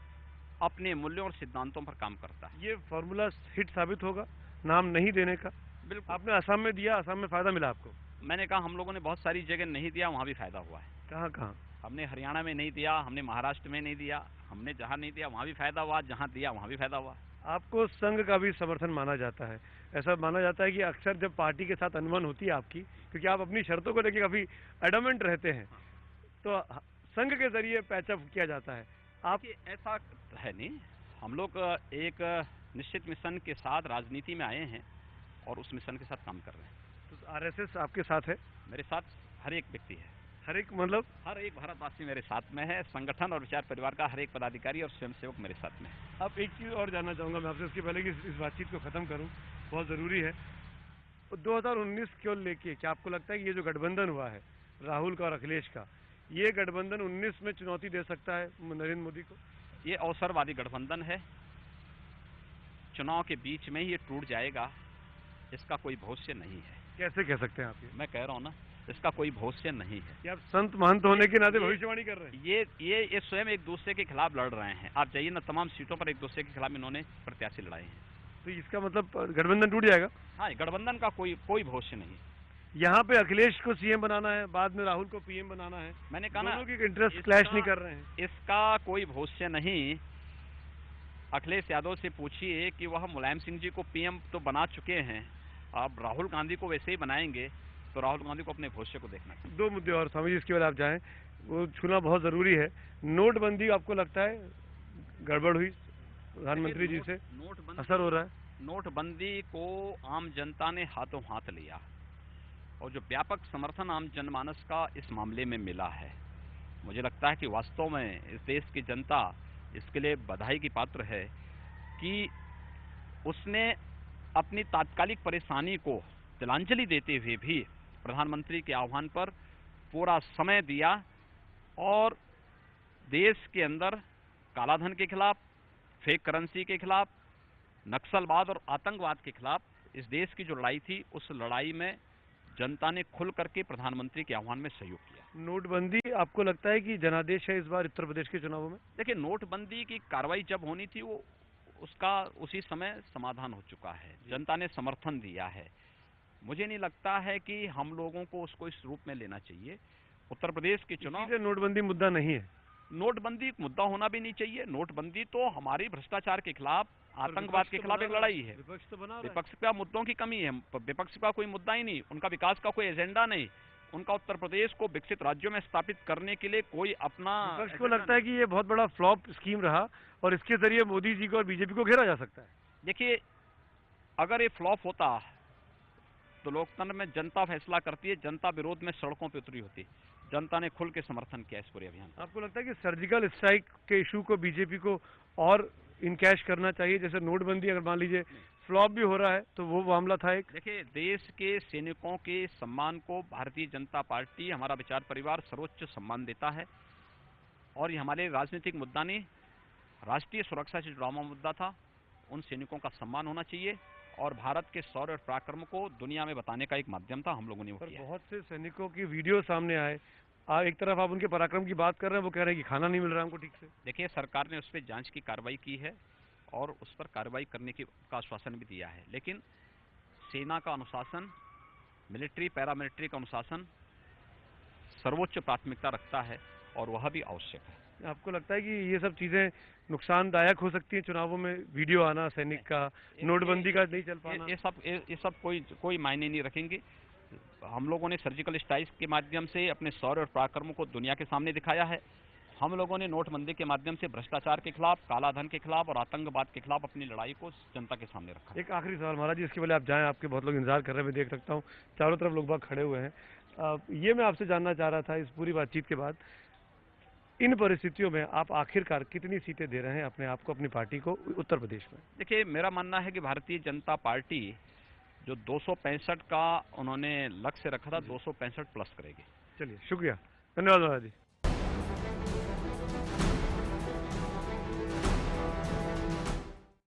Speaker 2: अपने मूल्यों और सिद्धांतों पर काम करता है।
Speaker 1: ये फॉर्मूला हिट साबित होगा, नाम नहीं देने का?
Speaker 2: बिल्कुल।
Speaker 1: आपने असम में दिया, असम में फायदा मिला आपको?
Speaker 2: मैंने कहा हम लोगों ने बहुत सारी जगह नहीं दिया, वहाँ भी फायदा हुआ है।
Speaker 1: कहाँ कहाँ?
Speaker 2: हमने हरियाणा में नहीं दिया, हमने महाराष्ट्र में नहीं दिया, हमने जहाँ नहीं दिया वहाँ भी फायदा हुआ, जहाँ दिया वहाँ भी फायदा हुआ।
Speaker 1: आपको संघ का भी समर्थन माना जाता है? ऐसा माना जाता है कि अक्सर जब पार्टी के साथ अनबन होती है आपकी, क्योंकि आप अपनी शर्तों को लेकर काफी एडमेंट रहते हैं, तो संघ के जरिए पैचअप किया जाता है। आप
Speaker 2: ऐसा है नहीं, हम लोग एक निश्चित मिशन के साथ राजनीति में आए हैं और उस मिशन के साथ काम कर रहे हैं।
Speaker 1: तो आरएसएस आपके साथ है?
Speaker 2: मेरे साथ हर एक व्यक्ति है।
Speaker 1: हर एक मतलब?
Speaker 2: हर एक भारतवासी मेरे साथ में है। संगठन और विचार परिवार का हर एक पदाधिकारी और स्वयंसेवक मेरे साथ में है।
Speaker 1: अब एक चीज़ और जानना चाहूँगा मैं आपसे, इसके पहले कि इस बातचीत को ख़त्म करूँ, बहुत ज़रूरी है। 2019 क्यों लेके, क्या आपको लगता है कि ये जो गठबंधन हुआ है राहुल का और अखिलेश का, ये गठबंधन 19 में चुनौती दे सकता है नरेंद्र मोदी को?
Speaker 2: ये अवसरवादी गठबंधन है, चुनाव के बीच में ही ये टूट जाएगा, इसका कोई भविष्य नहीं है।
Speaker 1: कैसे कह सकते हैं आप ये?
Speaker 2: मैं कह रहा हूँ ना, इसका कोई भविष्य नहीं है।
Speaker 1: कि आप संत महंत होने के नाते भविष्यवाणी कर रहे हैं?
Speaker 2: ये स्वयं एक दूसरे के खिलाफ लड़ रहे हैं। आप जाइए ना, तमाम सीटों पर एक दूसरे के खिलाफ इन्होंने प्रत्याशी लड़ाए हैं।
Speaker 1: तो इसका मतलब गठबंधन टूट जाएगा?
Speaker 2: हाँ, गठबंधन का कोई भविष्य नहीं।
Speaker 1: यहाँ पे अखिलेश को सीएम बनाना है, बाद में राहुल को पीएम बनाना है।
Speaker 2: मैंने कहा ना,
Speaker 1: दोनों की इंटरेस्ट क्लैश नहीं कर रहे हैं।
Speaker 2: इसका कोई भविष्य नहीं। अखिलेश यादव से पूछिए कि वह मुलायम सिंह जी को पीएम तो बना चुके हैं, अब राहुल गांधी को वैसे ही बनाएंगे, तो राहुल गांधी को अपने भविष्य को देखना चाहिए।
Speaker 1: 2 मुद्दे और स्वामी जी, इसके बाद आप जाएं, वो छूना बहुत जरूरी है। नोटबंदी आपको लगता है गड़बड़ हुई प्रधानमंत्री जी से, असर हो रहा है?
Speaker 2: नोटबंदी को आम जनता ने हाथों हाथ लिया और जो व्यापक समर्थन आम जनमानस का इस मामले में मिला है, मुझे लगता है कि वास्तव में इस देश की जनता इसके लिए बधाई की पात्र है कि उसने अपनी तात्कालिक परेशानी को तिलांजलि देते हुए भी प्रधानमंत्री के आह्वान पर पूरा समय दिया और देश के अंदर कालाधन के खिलाफ, फेक करेंसी के खिलाफ, नक्सलवाद और आतंकवाद के खिलाफ इस देश की जो लड़ाई थी, उस लड़ाई में जनता ने खुल करके प्रधानमंत्री के आह्वान में सहयोग किया।
Speaker 1: नोटबंदी आपको लगता है कि जनादेश है इस बार उत्तर प्रदेश के चुनावों में?
Speaker 2: देखिए, नोटबंदी की कार्रवाई जब होनी थी वो उसका उसी समय समाधान हो चुका है, जनता ने समर्थन दिया है। मुझे नहीं लगता है कि हम लोगों को उसको इस रूप में लेना चाहिए। उत्तर प्रदेश के चुनाव,
Speaker 1: इसीलिए नोटबंदी मुद्दा नहीं है।
Speaker 2: नोटबंदी एक मुद्दा होना भी नहीं चाहिए। नोटबंदी तो हमारी भ्रष्टाचार के खिलाफ, आतंकवाद के खिलाफ एक लड़ाई है।
Speaker 1: विपक्ष तो बना रहा है।
Speaker 2: विपक्ष का मुद्दों की कमी है, विपक्ष का कोई मुद्दा ही नहीं, उनका विकास का कोई एजेंडा नहीं, उनका उत्तर प्रदेश को विकसित राज्यों में स्थापित करने के लिए कोई अपना
Speaker 1: विपक्ष को लगता है कि ये बहुत बड़ा फ्लॉप स्कीम रहा और इसके जरिए मोदी जी को और बीजेपी को घेरा जा सकता है।
Speaker 2: देखिए, अगर ये फ्लॉप होता तो लोकतंत्र में जनता फैसला करती है, जनता विरोध में सड़कों पर उतरी होती, जनता ने खुल के समर्थन किया इस पूरे अभियान।
Speaker 1: आपको लगता है कि सर्जिकल स्ट्राइक के इशू को बीजेपी को और इनकैश करना चाहिए? जैसे नोटबंदी अगर मान लीजिए फ्लॉप भी हो रहा है तो वो मामला था एक।
Speaker 2: देखिए, देश के सैनिकों के सम्मान को भारतीय जनता पार्टी, हमारा विचार परिवार सर्वोच्च सम्मान देता है और ये हमारे राजनीतिक मुद्दा नहीं, राष्ट्रीय सुरक्षा से जुड़ा हुआ मुद्दा था। उन सैनिकों का सम्मान होना चाहिए और भारत के शौर्य और पराक्रम को दुनिया में बताने का एक माध्यम था, हम लोगों ने वो किया।
Speaker 1: बहुत से सैनिकों की वीडियो सामने आए, एक तरफ आप उनके पराक्रम की बात कर रहे हैं, वो कह रहे हैं कि खाना नहीं मिल रहा हमको ठीक से।
Speaker 2: देखिए, सरकार ने उस पर जांच की कार्रवाई की है और उस पर कार्रवाई करने का आश्वासन भी दिया है, लेकिन सेना का अनुशासन, मिलिट्री पैरामिलिट्री का अनुशासन सर्वोच्च प्राथमिकता रखता है और वह भी आवश्यक है।
Speaker 1: आपको लगता है कि ये सब चीजें नुकसानदायक हो सकती हैं चुनावों में, वीडियो आना सैनिक का, नोटबंदी का नहीं चल पाना?
Speaker 2: ये सब कोई मायने नहीं रखेंगे। हम लोगों ने सर्जिकल स्ट्राइक के माध्यम से अपने शौर्य और पराक्रम को दुनिया के सामने दिखाया है। हम लोगों ने नोटबंदी के माध्यम से भ्रष्टाचार के खिलाफ, कालाधन के खिलाफ और आतंकवाद के खिलाफ अपनी लड़ाई को जनता के सामने रखा।
Speaker 1: एक आखिरी सवाल महाराज जी, इसके पहले आप जाएं, आपके बहुत लोग इंतजार कर रहे हैं, मैं देख सकता हूँ चारों तरफ लोग बाग खड़े हुए हैं। ये मैं आपसे जानना चाह रहा था इस पूरी बातचीत के बाद, इन परिस्थितियों में आप आखिरकार कितनी सीटें दे रहे हैं अपने आप को, अपनी पार्टी को उत्तर प्रदेश में?
Speaker 2: देखिए, मेरा मानना है कि भारतीय जनता पार्टी जो 265 का उन्होंने लक्ष्य रखा था, 265 प्लस करेगी।
Speaker 1: चलिए, शुक्रिया, धन्यवाद महाराज जी।